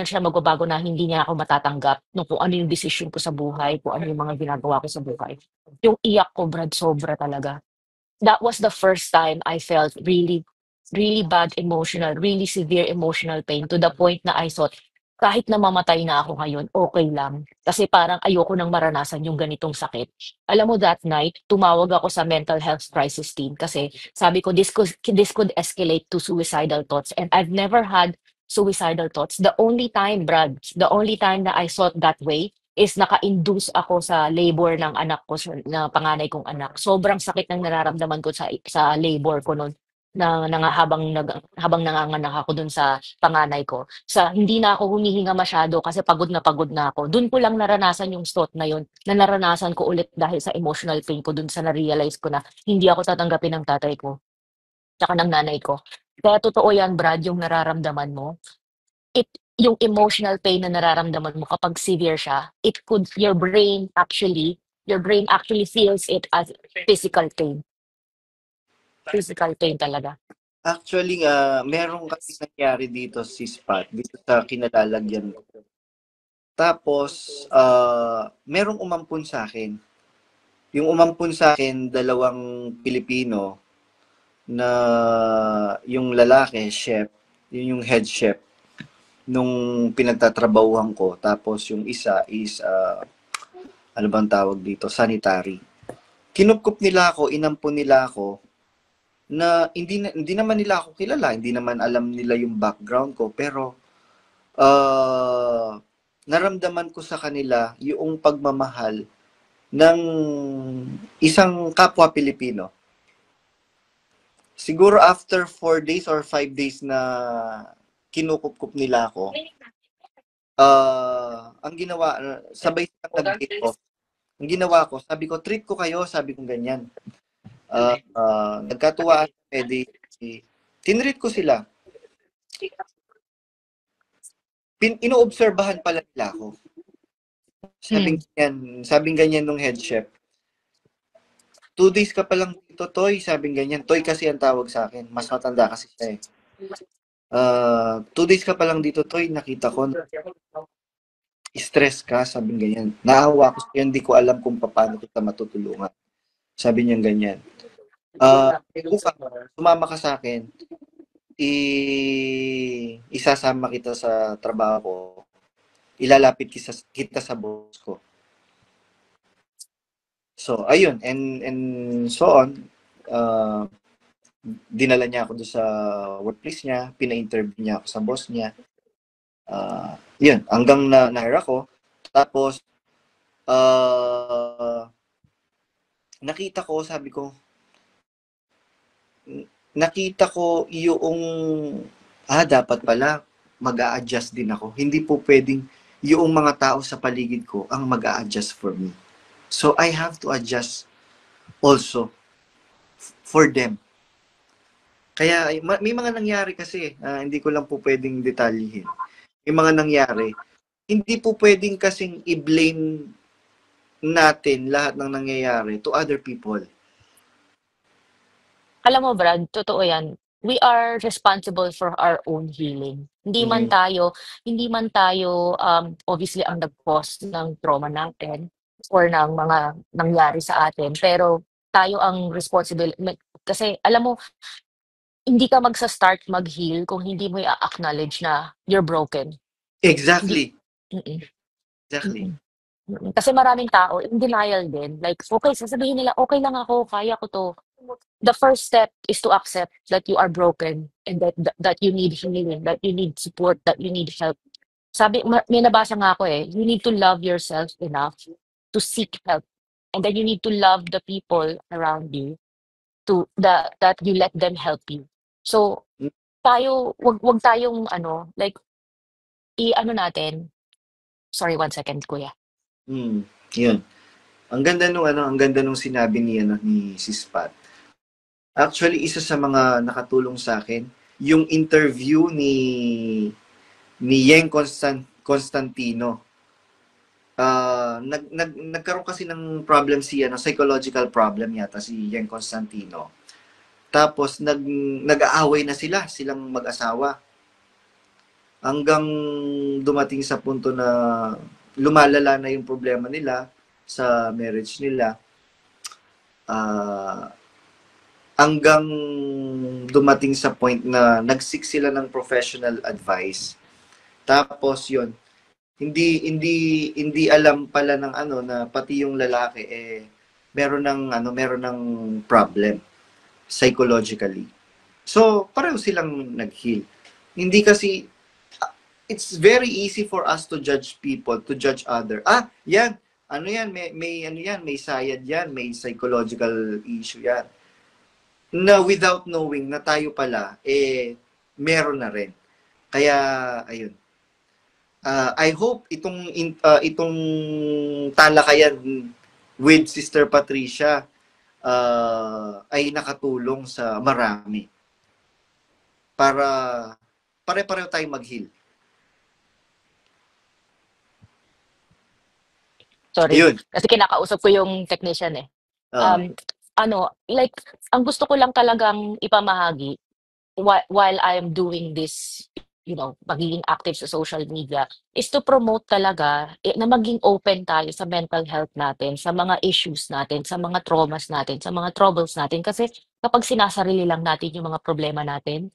siya magbabago, na hindi niya ako matatanggap nung kung ano yung decision ko sa buhay, kung ano yung mga ginagawa ko sa buhay. Yung iyak ko, Brad, sobra talaga. That was the first time I felt really bad emotional, really severe emotional pain to the point na I thought, kahit na mamatay na ako ngayon, okay lang. Kasi parang ayoko nang maranasan yung ganitong sakit. Alam mo, that night, tumawag ako sa mental health crisis team kasi sabi ko, this could escalate to suicidal thoughts. And I've never had suicidal thoughts. The only time, Brad, the only time na I thought that way is naka-induce ako sa labor ng anak ko, na panganay kong anak. Sobrang sakit ng nararamdaman ko sa labor ko noon, habang nanganganak ako dun sa panganay ko. Hindi na ako humihinga masyado kasi pagod na ako. Dun ko lang naranasan yung thought na yun, na naranasan ko ulit dahil sa emotional pain ko dun sa na-realize ko na hindi ako tatanggapin ng tatay ko tsaka ng nanay ko. Kaya totoo yan, Brad, yung nararamdaman mo. it yung emotional pain na nararamdaman mo kapag severe siya, your brain actually feels it as physical pain. Physical pain talaga. actually, meron kasi nangyari dito si Spot, dito sa kinalalagyan ko. Tapos, merong umampun sa akin. Yung umampun sa akin, dalawang Pilipino na yung lalaki, chef, yun yung head chef nung pinagtatrabahuhan ko. Tapos yung isa is, ano bang tawag dito, sanitary. Kinupkup nila ako, inampun nila ako, na hindi naman nila ako kilala, hindi naman alam nila yung background ko, pero naramdaman ko sa kanila yung pagmamahal ng isang kapwa Pilipino. Siguro after 4 days or 5 days na kinukup nila ako, ang ginawa, sabay silang nag-date off. Ang ginawa ko, sabi ko, treat ko kayo, sabi ko ganyan. Nagkatuwaan kami, tinreat ko sila. Inoobserbahan pala nila ako. Mm. Sabing ganyan nung head chef. 2 days ka pa lang dito, Toy. Sabing ganyan. Toy kasi ang tawag sa akin. Mas matanda kasi siya eh. 2 days ka pa lang dito, Toy. Nakita ko, stress ka. Sabing ganyan. Naawa ko siya. Hindi ko alam kung paano kita matutulungan. Sabi niya ganyan. Bukas, sumama ka sa akin. Isasama kita sa trabaho ko. Ilalapit kita sa boss ko. So, ayun. And so on. Dinala niya ako doon sa workplace niya. Pina-interview niya ako sa boss niya. Yun. Hanggang na-hire ako. Tapos, sabi ko, nakita ko yung, dapat pala, mag-a-adjust din ako. Hindi po pwedeng yung mga tao sa paligid ko ang mag-a-adjust for me. So, I have to adjust also for them. Kaya may mga nangyari kasi, hindi ko lang po pwedeng detalyihin. May mga nangyari, hindi po pwedeng kasing i-blame natin lahat ng nangyayari to other people. Alam mo, Brad, totoo yan. We are responsible for our own healing. Mm. Hindi man tayo, obviously, ang nag-cause ng trauma natin or ng mga nangyari sa atin. Pero tayo ang responsible. Kasi, alam mo, hindi ka magsa-start mag-heal kung hindi mo i-acknowledge na you're broken. Hindi, Exactly. mm, Exactly. mm. Kasi maraming tao in denial din. Like, okay, sasabihin nila, okay lang ako, kaya ko 'to. The first step is to accept that you are broken and that you need healing, that you need support, that you need help. May nabasa nga ako eh, you need to love yourself enough to seek help. And then you need to love the people around you that you let them help you. So, Mm, wag tayong ano, like, i-ano natin, sorry, 1 second, kuya. Yun. Ang ganda nung sinabi ni Sis Pat. Actually, isa sa mga nakatulong sa akin, yung interview ni Yeng Constantino. Nagkaroon kasi ng problem psychological problem yata si Yeng Constantino. Tapos nag-aaway na silang mag-asawa. Hanggang dumating sa punto na lumalala na yung problema nila sa marriage nila. Hanggang dumating sa point na nag-seek sila ng professional advice. Tapos yun, hindi alam pala ng na pati yung lalaki meron ng problem psychologically. So, pareho silang nag-heal. Hindi kasi it's very easy for us to judge people, to judge other. Yan, may sayad yan, may psychological issue yan. Na without knowing na tayo pala, meron na rin. Kaya, ayun. I hope itong talakayan with Sister Patricia ay nakatulong sa marami. Para pare-pareho tayong mag-heal. Sorry, Ayun. kasi kinakausap ko yung technician eh. Like, ang gusto ko lang talagang ipamahagi while I am doing this, magiging active sa social media, is to promote talaga na maging open tayo sa mental health natin, sa mga issues natin, sa mga traumas natin, sa mga troubles natin. Kasi kapag sinasarili lang natin yung mga problema natin,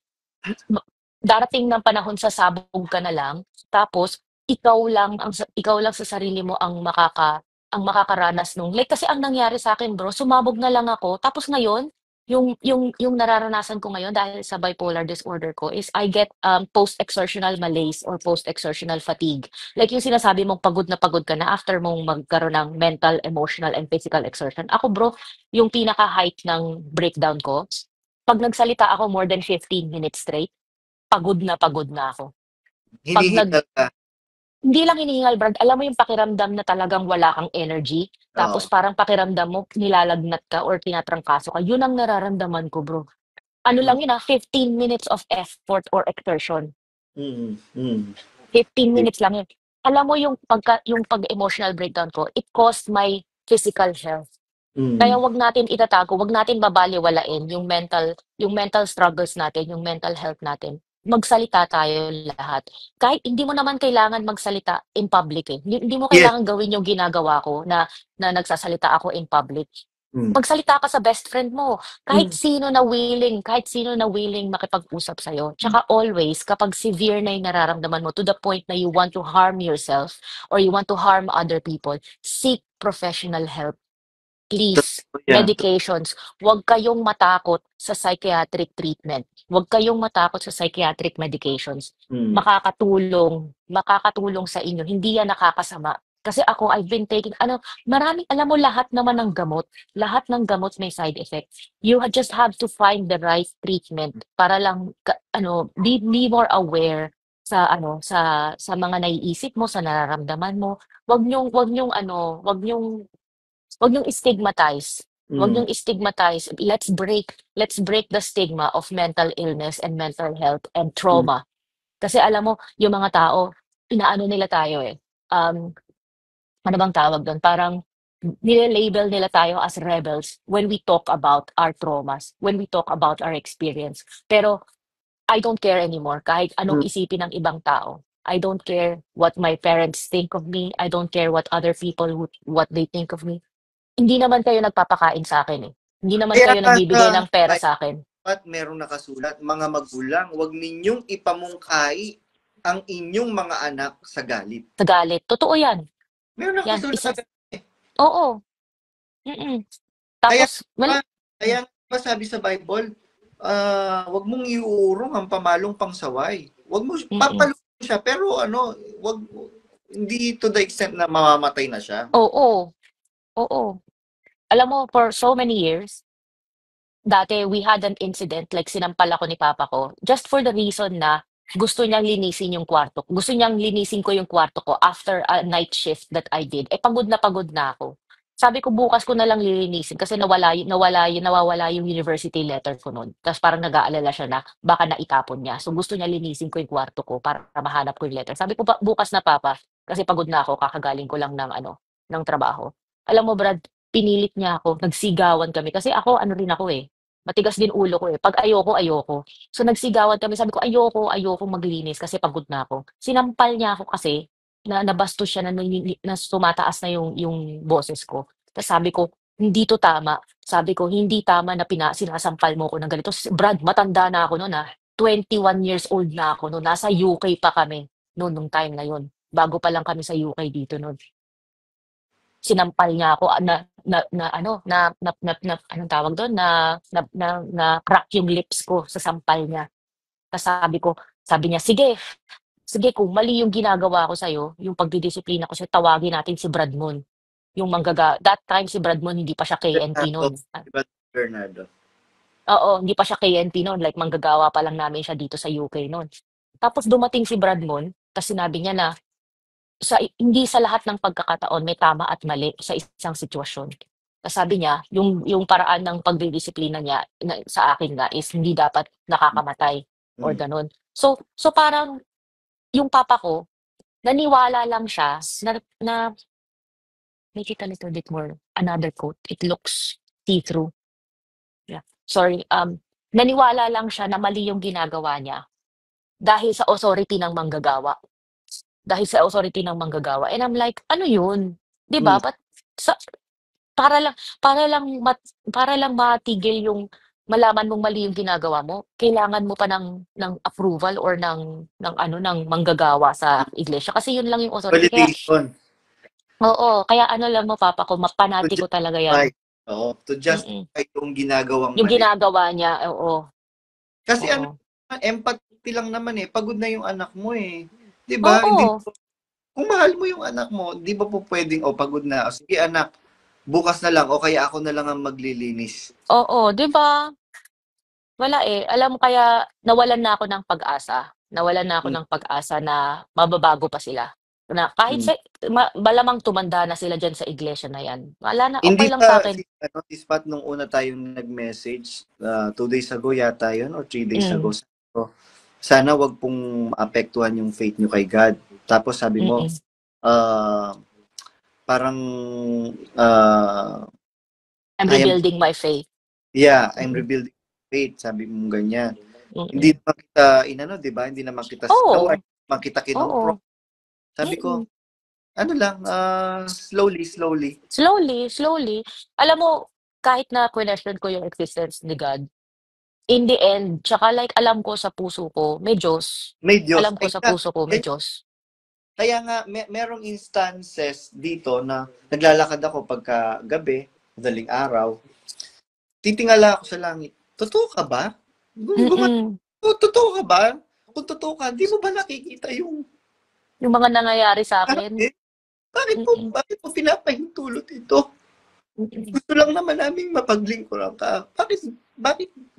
darating ng panahon sasabog ka na lang, tapos ikaw lang sa sarili mo ang makakaranas nung like kasi ang nangyari sa akin bro, sumabog na lang ako tapos ngayon yung nararanasan ko ngayon dahil sa bipolar disorder ko is I get post-exertional malaise or post-exertional fatigue. Like yung sinasabi mong pagod na pagod ka na after mong magkaroon ng mental, emotional, and physical exertion. Ako bro, yung pinaka-height ng breakdown ko, pag nagsalita ako more than 15 minutes straight, pagod na ako. Pag nag Hinihingal ka. Hindi lang hinihingal, Brad, alam mo yung pakiramdam na talagang wala kang energy, tapos Oo. parang pakiramdam mo nilalagnat ka or tinatrangkaso ka, yun ang nararamdaman ko, bro. Ano Mm. lang yun 15 minutes of effort or exertion. Mm. Mm. 15 minutes lang yun. Alam mo yung pag-emotional breakdown ko, it caused my physical health. Kaya Mm. wag natin itatago, wag natin babalewalain yung mental struggles natin, yung mental health natin. Magsalita tayo lahat. Kahit hindi mo naman kailangan magsalita in public eh. Hindi mo Yes. kailangan gawin yung ginagawa ko na nagsasalita ako in public. Mm. Magsalita ka sa best friend mo. Mm. Kahit sino na willing makipag-usap sa'yo. Tsaka always, kapag severe na yung nararamdaman mo to the point na you want to harm yourself or you want to harm other people, seek professional help. Please, Totoo yan. medications, huwag kayong matakot sa psychiatric treatment. Huwag kayong matakot sa psychiatric medications. Mm. Makakatulong sa inyo. Hindi yan nakakasama. Kasi ako, I've been taking, alam mo lahat ng gamot may side effects. You just have to find the right treatment para lang, be more aware sa mga naiisip mo, sa nararamdaman mo. Wag niyong stigmatize. Wag Mm. niyong stigmatize. Let's break the stigma of mental illness and mental health and Mm. trauma. Kasi alam mo, yung mga tao, inaano nila tayo eh. Ano bang tawag doon? Parang nile-label nila tayo as rebels when we talk about our traumas, when we talk about our experience. Pero I don't care anymore kahit anong Mm. isipin ng ibang tao. I don't care what my parents think of me. I don't care what other people what they think of me. Hindi naman kayo nagpapakain sa akin eh. Hindi naman Kaya kayo nga nagbibigay ng pera sa akin. dapat merong nakasulat, mga magulang, huwag ninyong ipamungkahi ang inyong mga anak sa galit. Sa galit. Totoo yan. Meron Yan, nakasulat isa. na ganun eh. Oo. Mm-mm. Kaya Tapos, well, pa, kaya pa sabi sa Bible, wag mong iuurong ang pamalong pangsaway. Wag mo mm-mm. papalong siya pero ano, wag hindi to the extent na mamamatay na siya. Oo. Oo. Alam mo, for so many years, dati we had an incident, like sinampal ako ni papa ko, just for the reason na gusto niyang linisin yung kwarto. Gusto niyang linisin ko yung kwarto ko after a night shift that I did. Eh, pagod na ako. Sabi ko, bukas ko na lang lilinisin kasi nawawala yung university letter ko noon. Tapos parang nag-aalala siya na baka naitapon niya. So gusto niya linisin ko yung kwarto ko para mahanap ko yung letter. Sabi ko, bukas na papa, kasi pagod na ako, kakagaling ko lang ng ng trabaho. Alam mo, Brad, pinilit niya ako, nagsigawan kami. Kasi ako, ano rin ako eh, matigas din ulo ko eh. Pag ayoko, ayoko. So nagsigawan kami, sabi ko, ayoko maglinis kasi pagod na ako. Sinampal niya ako kasi, na nabastos siya na tumataas na yung boses ko. Tapos sabi ko, hindi to tama. Sabi ko, hindi tama na sinasampal mo ko ng ganito. Brad, matanda na ako noon ah. 21 years old na ako noon. Nasa UK pa kami noon, nung time na yun. Bago pa lang kami sa UK dito noon. Sinampal niya ako anong tawag doon na crack yung lips ko sa sampal niya. Tapos sabi niya, sige kung mali yung ginagawa ko sa'yo, yung pagdidisiplina ko sa'yo, tawagin natin si Bradmon. That time si Bradmon hindi pa siya KNP Bernardo, noon. diba, Bernardo? Oo, hindi pa siya KNP noon, like manggagawa pa lang namin siya dito sa UK noon. Tapos dumating si Bradmon, tapos sinabi niya na hindi sa lahat ng pagkakataon may tama at mali sa isang sitwasyon. Tas sabi niya, yung paraan ng pagdidisiplina niya sa akin nga is hindi dapat nakakamatay or Mm. gano'n. So parang yung papa ko, naniwala lang siya na make it a little bit more another quote, "It looks see-through." Yeah, sorry, naniwala lang siya na mali yung ginagawa niya dahil sa authority ng manggagawa. Dahil sa authority ng manggagawa. And I'm like, ano yun? 'Di ba? Mm. Ba't sa para lang para lang para lang matigil yung malaman mong mali yung ginagawa mo, kailangan mo pa ng approval or ng manggagawa sa iglesia kasi yun lang yung authority. Kaya Validation oo, kaya ano lang mo papa ko, to panatiko talaga justify. yan. Oo, to Mm. justify yung ginagawang Yung mali. ginagawa niya, oo, Kasi ano, oo. empathy lang naman eh. Pagod na yung anak mo eh. 'Di ba? Hindi Oo, kung mahal mo yung anak mo, 'di ba po pwedeng pagod na. O, sige anak, bukas na lang o kaya ako na lang ang maglilinis. oo, 'di ba? Wala, eh. Alam mo kaya nawalan na ako ng pag-asa. Nawalan na ako Mm. ng pag-asa na mababago pa sila. Na kahit Mm. malamang tumanda na sila diyan sa iglesia na 'yan. Wala na, Hindi okey lang sa sa'kin. si Spot nung una tayong nag-message, 2 days ago yata 'yun or 3 days ago. Hmm, So, sana wag pong maapektuhan yung faith nyo kay God. Tapos sabi mo, mm. ah, parang ah, I'm I am rebuilding my faith. I'm Mm, rebuilding faith, sabi mo ganyan. Hindi mm. naman kita inano, 'di ba? Hindi naman kita Oo, sigawan, hindi naman kita oo, kinonfront. Sabi ko, mm. ano lang, slowly, slowly. Slowly, slowly. Alam mo, kahit na question ko yung existence ni God, in the end, tsaka like alam ko sa puso ko may Diyos. May Diyos. Alam ko sa puso ko may Diyos. Kaya nga, merong instances dito na naglalakad ako pagka gabi, madaling araw, titingala ako sa langit. Totoo ka ba? Mm. Totoo ka ba? Kung totoo ka, di mo ba nakikita yung Yung mga nangyayari sa'kin. bakit? Mm, Bakit mo pinapahintulot ito? mm, Gusto lang naman naming mapaglingkuran ka.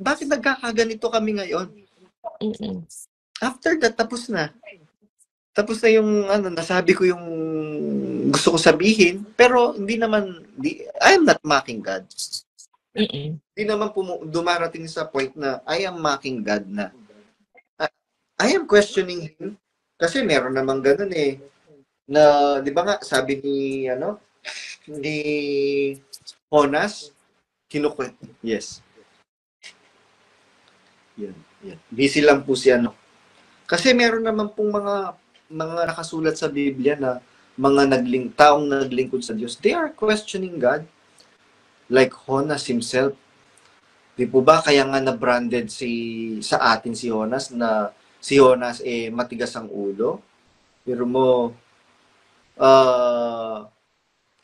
Bakit nagkakaganito kami ngayon? mm. After that, tapos na. Tapos na yung nasabi ko yung gusto ko sabihin, pero I am not mocking God. Mm, Hindi naman dumarating sa point na I am mocking God na. I am questioning Him. Kasi meron namang ganun eh. Na, di ba nga, sabi ni Honas, kinukwento. Yes. Yan, yan. Busy lang po si Kasi meron naman pong mga nakasulat sa Biblia na taong naglingkod sa Diyos. They are questioning God. Like Honas himself. Di po ba? Kaya nga na-branded sa atin si Jonas na si Jonas matigas ang ulo. Pero mo,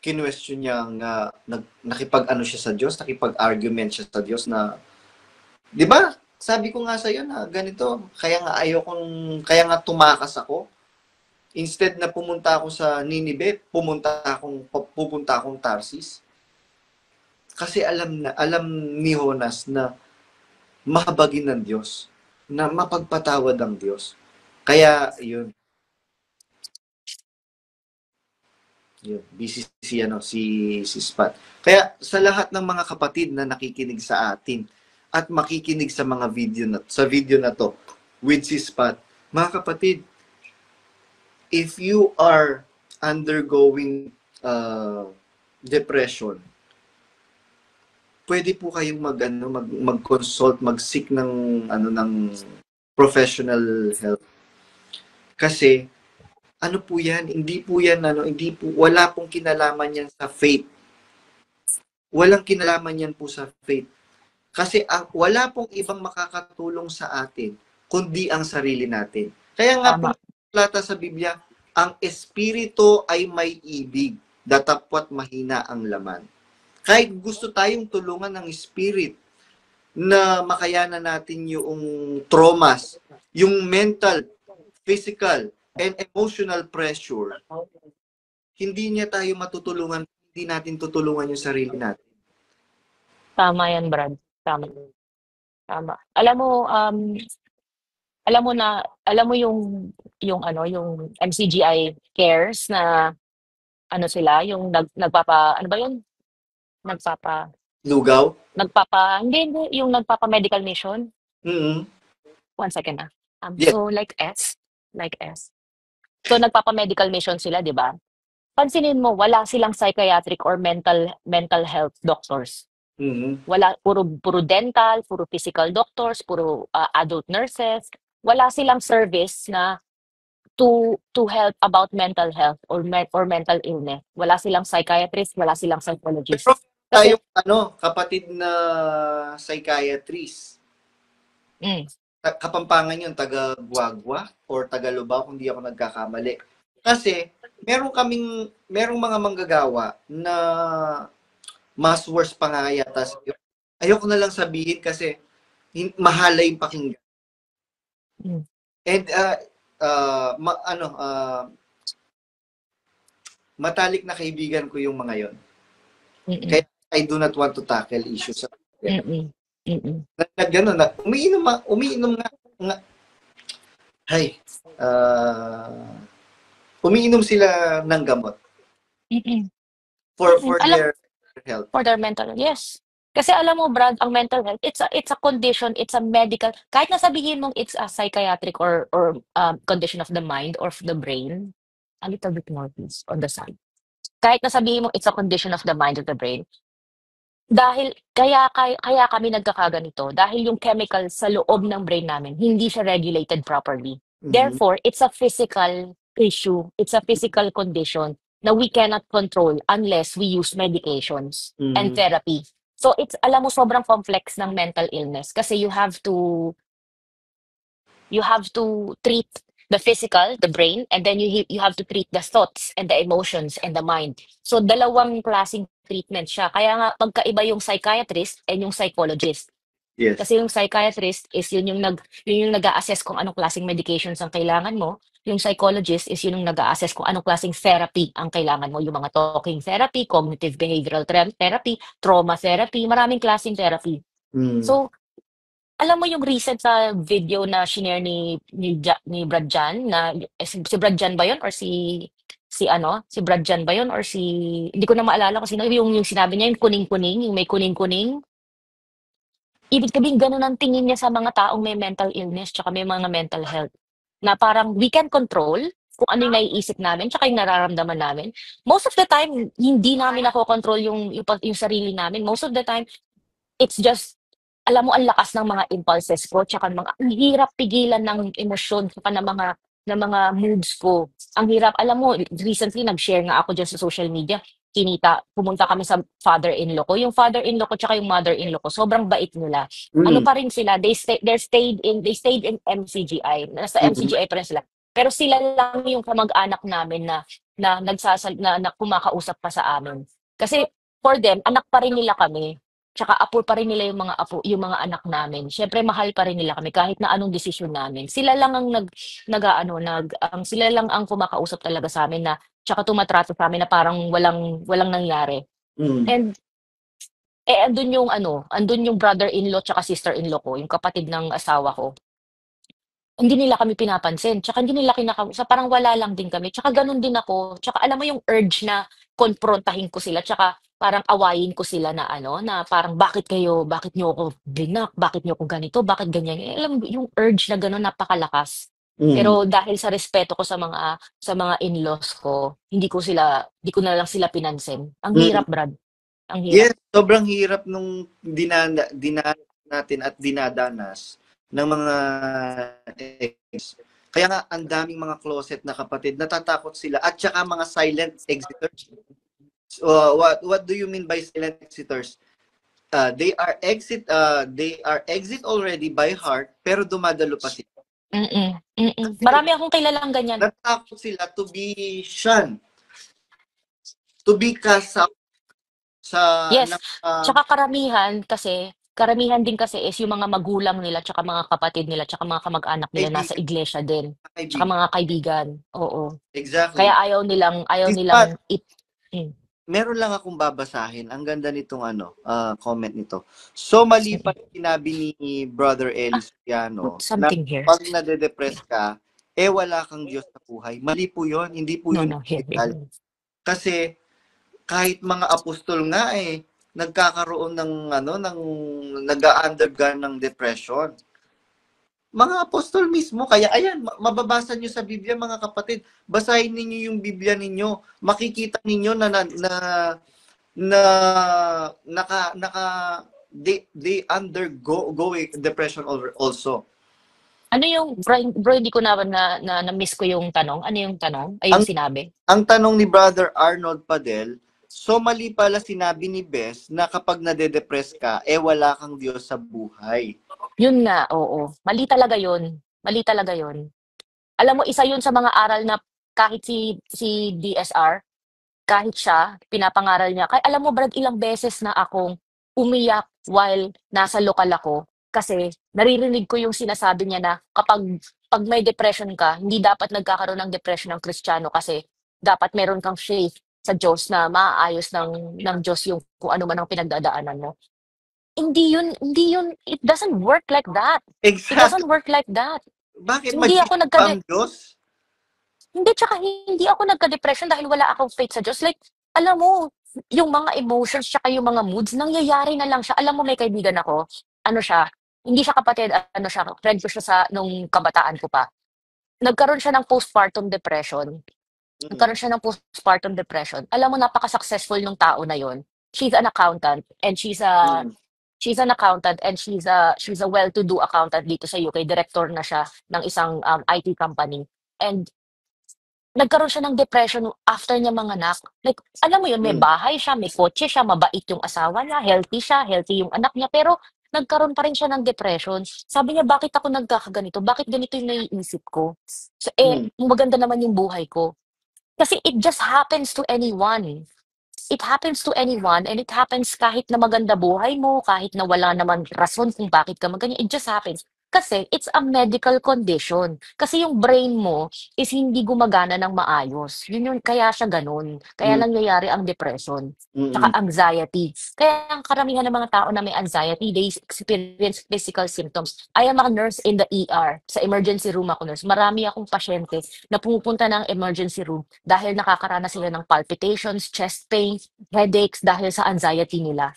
kinwestiyon niya nga, nakipag-ano siya sa Diyos, nakipag-argument siya sa Diyos na, di ba? Sabi ko nga sa iyo na ganito, kaya nga tumakas ako. Instead na pumunta ako sa Ninive, pupunta akong Tarsis. Kasi alam ni Jonas na mahabagin ng Diyos, na mapagpatawad ang Diyos. Kaya, yun. Busy si Spot. Kaya sa lahat ng mga kapatid na nakikinig sa atin at makikinig sa mga video na to with si Spot, mga kapatid, if you are undergoing depression, pwede po kayong mag-consult, mag-seek ng professional help. Kasi ano po yan? Hindi po wala pong kinalaman yan sa faith. Walang kinalaman yan po sa faith. Kasi wala pong ibang makakatulong sa atin, kundi ang sarili natin. Kaya nga po, plata sa Biblia, ang espiritu ay may ibig, datapwat mahina ang laman. Kahit gusto tayong tulungan ng spirit na makayanan natin yung traumas, yung mental, physical, and emotional pressure, hindi niya tayo matutulungan, hindi natin tutulungan yung sarili natin. Tama yan, Brad. Tama. Alam mo yung MCGI Cares na sila, yung nagpapa, ano ba yun? Lugaw? Hindi, yung nagpapa-medical mission. Mm-hmm. 1 second Yes. So, like S. So, nagpapa-medical mission sila, di ba? Pansinin mo, wala silang psychiatric or mental health doctors. Mm-hmm. Wala, puro dental, puro physical doctors, puro adult nurses. Wala silang service na to help about mental health or mental illness. Wala silang psychiatrist, wala silang psychologist. Pero tayong kapatid na psychiatrist. Kapampangan yun, taga Guagua or taga Lubao, kung di ako nagkakamali. Kasi merong mga manggagawa na mas worse pa nga yata sa'yo. Ayoko na lang sabihin kasi mahala yung pakinggan. And matalik na kaibigan ko yung mga yon. Kaya I do not want to tackle issues. Umiinom nga. Umiinom sila ng gamot. For their health. For their mental health, yes. Kasi alam mo, Brad, ang mental health, it's a condition, it's a medical, kahit nasabihin mong it's a psychiatric or condition of the mind or of the brain, a little bit more please on the side. Kahit nasabihin mong it's a condition of the mind or the brain, dahil kaya kami nagkakaganito, dahil yung chemical sa loob ng brain namin, hindi siya regulated properly. Mm-hmm. Therefore, it's a physical issue, it's a physical condition na we cannot control unless we use medications and therapy. So alam mo, sobrang complex ng mental illness kasi you have to treat the physical, the brain, and then you have to treat the thoughts and the emotions and the mind. So dalawang klaseng treatment siya. Kaya nga magkaiba yung psychiatrist and yung psychologist. Yes. Kasi yung psychiatrist is yun yung nag-a-assess kung anong klaseng medications ang kailangan mo. Yung psychologist is yun yung nag-a-assess kung anong klaseng therapy ang kailangan mo. Yung mga talking therapy, cognitive behavioral therapy, trauma therapy, maraming klaseng therapy. So, alam mo yung recent sa video na shinare ni Brad Jan, na si Brad Jan ba yun or si Brad Jan ba yun or hindi ko na maalala kung sino, yung sinabi niya, yung kuning-kuning, yung may kuning-kuning. Ibig sabihin, ganun ang tingin niya sa mga taong may mental illness tsaka may mga mental health. Na parang we can control kung ano yung naiisip namin tsaka yung nararamdaman namin. Most of the time, hindi namin nakokontrol yung sarili namin. Most of the time, it's just, alam mo, ang lakas ng mga impulses ko tsaka ang hirap pigilan ng emosyon tsaka ng mga moods ko. Ang hirap, alam mo, recently nag-share nga ako dyan sa social media. pumunta kami sa father-in-law ko. Yung father-in-law ko tsaka yung mother-in-law ko, sobrang bait nila. Ano Mm. pa rin sila, they stayed in MCGI. Nasa Mm. MCGI pa rin sila. Pero sila lang yung kamag-anak namin na kumakausap pa sa amin. Kasi for them, anak pa rin nila kami. Tsaka apo pa rin nila yung mga anak namin. Siyempre mahal pa rin nila kami kahit na anong desisyon namin. Sila lang ang sila lang ang kumakausap talaga sa amin na tsaka tumatrato sa amin na parang walang nangyari. Mm. And andun yung brother-in-law tsaka sister-in-law ko, yung kapatid ng asawa ko. Hindi nila kami pinapansin, tsaka hindi nila kinakausap, parang wala lang din kami. Tsaka ganun din ako. Tsaka alam mo yung urge na konprontahin ko sila, tsaka parang awayin ko sila na na parang bakit niyo ako blinak, bakit niyo ako ganito, bakit ganyan. Alam mo, yung urge na ganun napakalakas. Mm. Pero dahil sa respeto ko sa mga in-laws ko, hindi ko na lang sila pinansin. Ang Mm. hirap, Brad. Ang hirap. Yes, sobrang hirap nung dinanas natin at dinadanas ng mga ex. Kaya nga, ang daming mga closet na kapatid, natatakot sila. At saka mga silent exiters. What do you mean by silent exiters? They are exit already by heart, pero dumadalo pa sila. Mm, mm. Marami akong kilalang ganyan. Natatakot sila to be shunned, to be cast out sa Yes, tsaka karamihan din kasi is yung mga magulang nila tsaka mga kapatid nila tsaka mga kamag-anak nila nasa kaibigan, iglesia din, tsaka kaibigan. mga kaibigan, oo. Kaya Exactly. ayaw This nilang part, hmm, meron lang akong babasahin. Ang ganda nitong comment nito. So mali pa mm. yung sinabi ni Brother Eli Put Soriano na something here. pag nade-depress ka, wala kang Diyos sa buhay. Mali po yun. Hindi po No, yun no, here, biblical. here. Kasi kahit mga apostol nga nagkakaroon ng nag-undergo ng depression. Mga apostol mismo, kaya ayan, mababasa nyo sa Biblia mga kapatid. Basahin ninyo yung Biblia ninyo. Makikita ninyo na naka they undergo depression also. Ano yung bro, hindi ko na-miss ko yung tanong. Ano yung tanong? Ay, yung Ang sinabi? ang tanong ni Brother Arnold Padel, so mali pala sinabi ni Bess na kapag nade-depress ka, wala kang Diyos sa buhay. Yun nga, oo. Mali talaga yun. Mali talaga yun. Alam mo, isa yun sa mga aral na kahit si DSR, kahit siya, pinapangaral niya. Kaya alam mo, Brad, ilang beses na akong umiyak while nasa lokal ako. Kasi naririnig ko yung sinasabi niya na pag may depression ka, hindi dapat nagkakaroon ng depression ng Kristiyano kasi dapat meron kang faith sa Diyos na maaayos ng Diyos yung kung ano man ang pinagdadaanan mo. Hindi yun, it doesn't work like that. It Exactly. doesn't work like that. Bakit Hindi mag-isip ako pa nagka ang Diyos? Hindi, tsaka hindi ako nagka-depression dahil wala akong faith sa Diyos. Like, alam mo, yung mga emotions tsaka yung mga moods, nangyayari na lang siya. Alam mo, may kaibigan ako, ano siya, hindi siya kapatid, ano siya, friend ko siya nung kabataan ko pa. Nagkaroon siya ng postpartum depression. Mm. Nagkaroon siya ng postpartum depression. Alam mo, napaka-successful nung tao na yon. She's an accountant and Mm. she's a well-to-do accountant dito sa UK. Director na siya ng isang IT company. And nagkaroon siya ng depression after niya manganak. Like, alam mo yun, may Mm. bahay siya, may kotse siya, mabait yung asawa niya, healthy yung anak niya, pero nagkaroon pa rin siya ng depression. Sabi niya, bakit ako nagkakaganito? Bakit ganito yung naiisip ko? So, Mm. maganda naman yung buhay ko. Kasi it just happens to anyone. It happens to anyone and it happens kahit na maganda buhay mo, kahit na wala naman rason kung bakit ka maganyan, it just happens. Kasi it's a medical condition. Kasi yung brain mo is hindi gumagana ng maayos. Yun yung kaya siya ganun. Kaya Mm. nangyayari ang depression. Tsaka Mm. anxiety. Kaya ang karamihan ng mga tao na may anxiety, they experience physical symptoms. I am a nurse in the ER. Sa emergency room ako nurse. Marami akong pasyente na pumupunta ng emergency room dahil nakakaranas sila ng palpitations, chest pain, headaches dahil sa anxiety nila.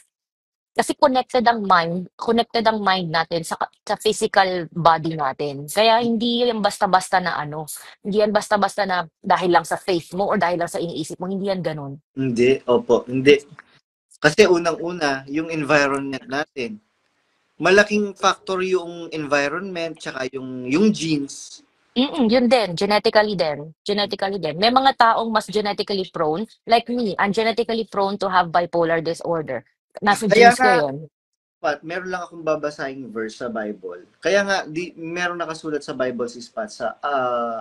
Kasi connected ang mind natin sa physical body natin. Kaya hindi yan basta-basta na hindi yan basta-basta na dahil lang sa faith mo or dahil lang sa iniisip mo, hindi yan ganun. Hindi, opo, hindi. Kasi unang-una, yung environment natin. Malaking factor yung environment tsaka yung genes. Yun din, genetically din. Genetically din. May mga taong mas genetically prone, like me, I'm genetically prone to have bipolar disorder. Nasa Kaya genes ko nga, yun. Pat, meron lang akong babasahing verse sa Bible. Kaya nga, meron nakasulat sa Bible si Pat sa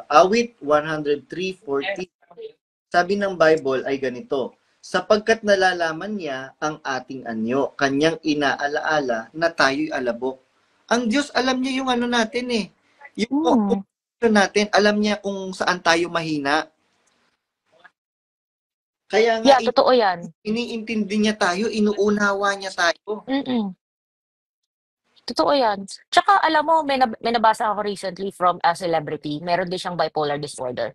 Awit 103:40. Sabi ng Bible ay ganito, sapagkat nalalaman niya ang ating anyo, kanyang inaalaala na tayo'y alabok. Ang Diyos alam niya yung ano natin eh. Yung Mm. kung natin, alam niya kung saan tayo mahina. Kaya nga, Yeah, totoo yan. iniintindi niya tayo, inuunawa niya tayo. Mm. Totoo yan. Tsaka alam mo, may nabasa ako recently from a celebrity. Meron din siyang bipolar disorder.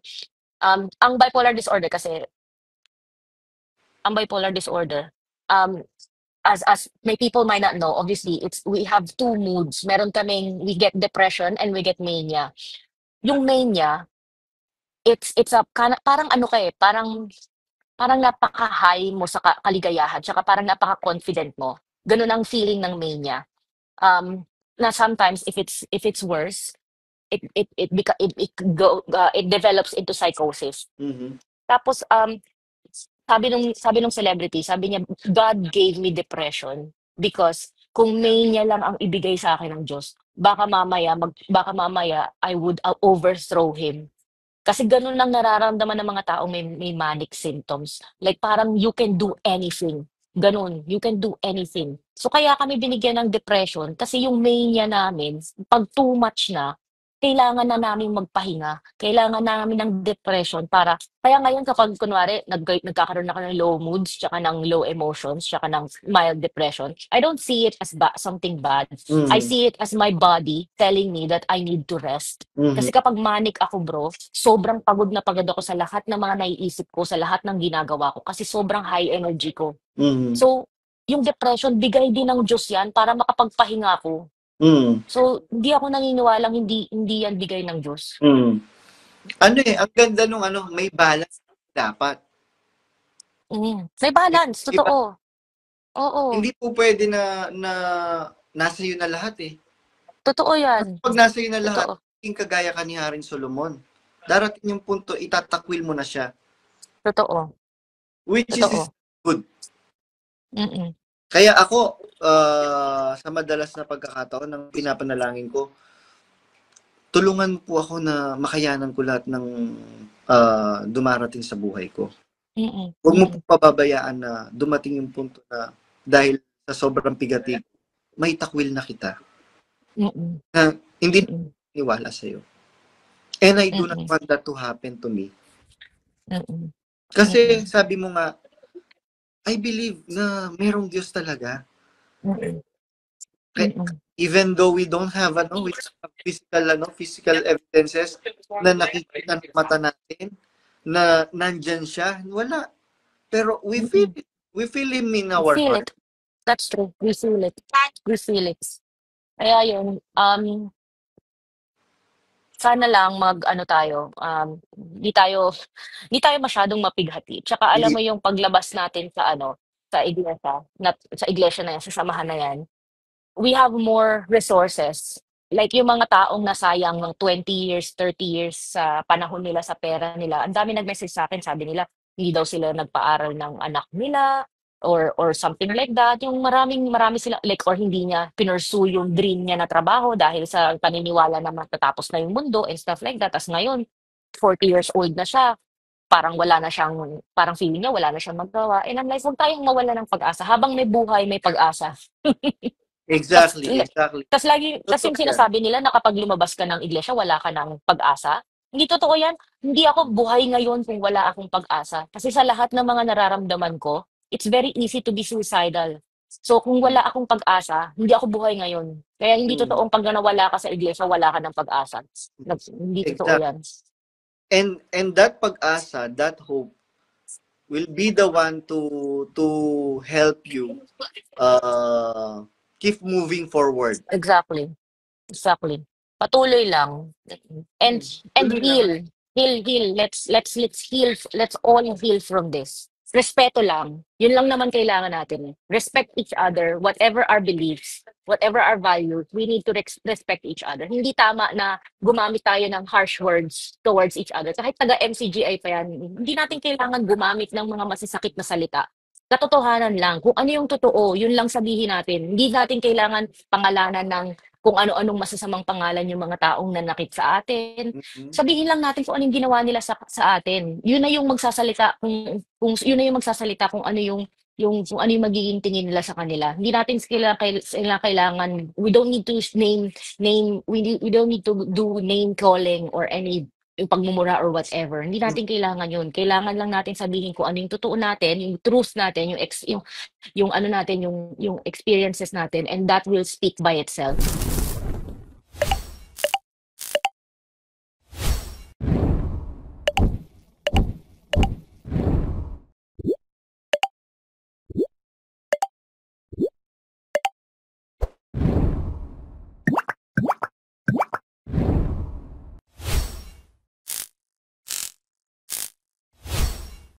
Ang bipolar disorder kasi, ang bipolar disorder, um, as may people might not know, obviously, we have two moods. Meron kaming, we get depression and we get mania. Yung mania, it's a, parang ano ka eh, parang napaka-high mo sa kaligayahan, tsaka parang napaka-confident mo. Ganun ang feeling ng mania. Na sometimes if it's worse, it develops into psychosis. Mhm. Tapos sabi nung celebrity, sabi niya, God gave me depression because kung mania lang ang ibigay sa akin ng Diyos, baka mamaya I would overthrow him. Kasi ganun lang nararamdaman ng mga taong may manic symptoms. Like parang you can do anything. Ganun, you can do anything. So kaya kami binigyan ng depression kasi yung mania namin, pag too much na, kailangan na namin magpahinga. Kailangan namin ng depression para, kaya ngayon kapag kunwari nagkakaroon ako ng low moods, tsaka ng low emotions, tsaka ng mild depression, I don't see it as something bad. I Mhm. see it as my body telling me that I need to rest. Mhm. Kasi kapag manic ako bro, sobrang pagod na pagod ako sa lahat ng mga naiisip ko, sa lahat ng ginagawa ko kasi sobrang high energy ko. Mhm. So, yung depression, bigay din ng Diyos yan para makapagpahinga ako. Mhm. So, hindi ako naniniwalang hindi yan bigay ng Diyos. Mhm. Ano eh, ang ganda nung ano, may balance dapat. May balance, Iba, totoo. Oo, hindi po pwede na nasa iyo na lahat eh. totoo yan. Kasi pag nasa iyo na lahat, Totoo, yung kagaya ka ni Haring Solomon, darating yung punto, itatakwil mo na siya. totoo, Which is totoo. good. Mm-mm. Kaya ako, sa madalas na pagkakataon, ng pinapanalangin ko, tulungan po ako na makayanan ko lahat ng dumarating sa buhay ko. Mm-mm. Huwag mo po Mm-mm. pababayaan na dumating yung punto na dahil sa sobrang pigatig, may takwil na kita Mm-mm. na hindi na Mm-mm. niwala sa'yo. And I do not Mm-mm. want that to happen to me. Mm-mm. Kasi Mm-mm. sabi mo nga, I believe na merong Diyos talaga. Mm-mm. Kaya, Mm-mm. even though we don't have physical evidences na nakikita ng mata natin na nandyan siya, wala. Pero we feel Mm-mm. it. We feel him in We our feel heart. it. That's true. We feel it. We feel it. Kaya yun, sana lang mag-ano tayo, di tayo masyadong mapighati. Tsaka alam Hindi. mo yung paglabas natin sa ano, sa iglesia na yan, sa samahan na yan, we have more resources. Like yung mga taong nasayang ng 20 years, 30 years sa panahon nila, sa pera nila. Ang dami nag-message sa akin, sabi nila, hindi daw sila nagpaaral ng anak nila or something like that. Yung marami sila like or hindi niya pinursue yung dream niya na trabaho dahil sa paniniwala na matatapos na yung mundo and stuff like that. Tapos ngayon, 40 years old na siya, parang feeling niya wala na siyang magawa. And I'm like, huwag tayong mawala ng pag-asa. Habang may buhay, may pag-asa. Tas Exactly, exactly. tas Totoo yung yan. sinasabi nila na kapag lumabas ka ng iglesia wala ka ng pag-asa. Hindi totoo yan. Hindi ako buhay ngayon kung wala akong pag-asa. Kasi sa lahat ng mga nararamdaman ko, it's very easy to be suicidal. So kung wala akong pag-asa, hindi ako buhay ngayon. Kaya hindi Mm, totoong pag nawala ka sa iglesia, wala ka ng pag-asa. Hindi totoo exactly. yan. And that pag-asa, that hope, will be the one to help you keep moving forward. Exactly. Exactly. Patuloy lang. And Hmm. and Tuloy lang. heal. Heal. Let's heal. Let's all heal from this. respeto lang. Yun lang naman kailangan natin. Respect each other, whatever our beliefs, whatever our values, we need to respect each other. Hindi tama na gumamit tayo ng harsh words towards each other. Kahit taga-MCGI pa yan, hindi natin kailangan gumamit ng mga masasakit na salita. Katotohanan lang. Kung ano yung totoo, yun lang sabihin natin. Hindi natin kailangan pangalanan ng kung ano-anong masasamang pangalan yung mga taong nanakit sa atin. Mhm. Sabihin lang natin kung ano yung ginawa nila sa atin. Yun na yung magsasalita kung yun na yung magsasalita kung ano yung kung ano yung magiging tingin nila sa kanila. Hindi natin kailangan we don't need to we don't need to do name calling or any yung pagmumura or whatever. Hindi natin kailangan yun. Kailangan lang natin sabihin kung ano yung totoo natin, yung truth natin, yung ano natin, yung experiences natin, and that will speak by itself.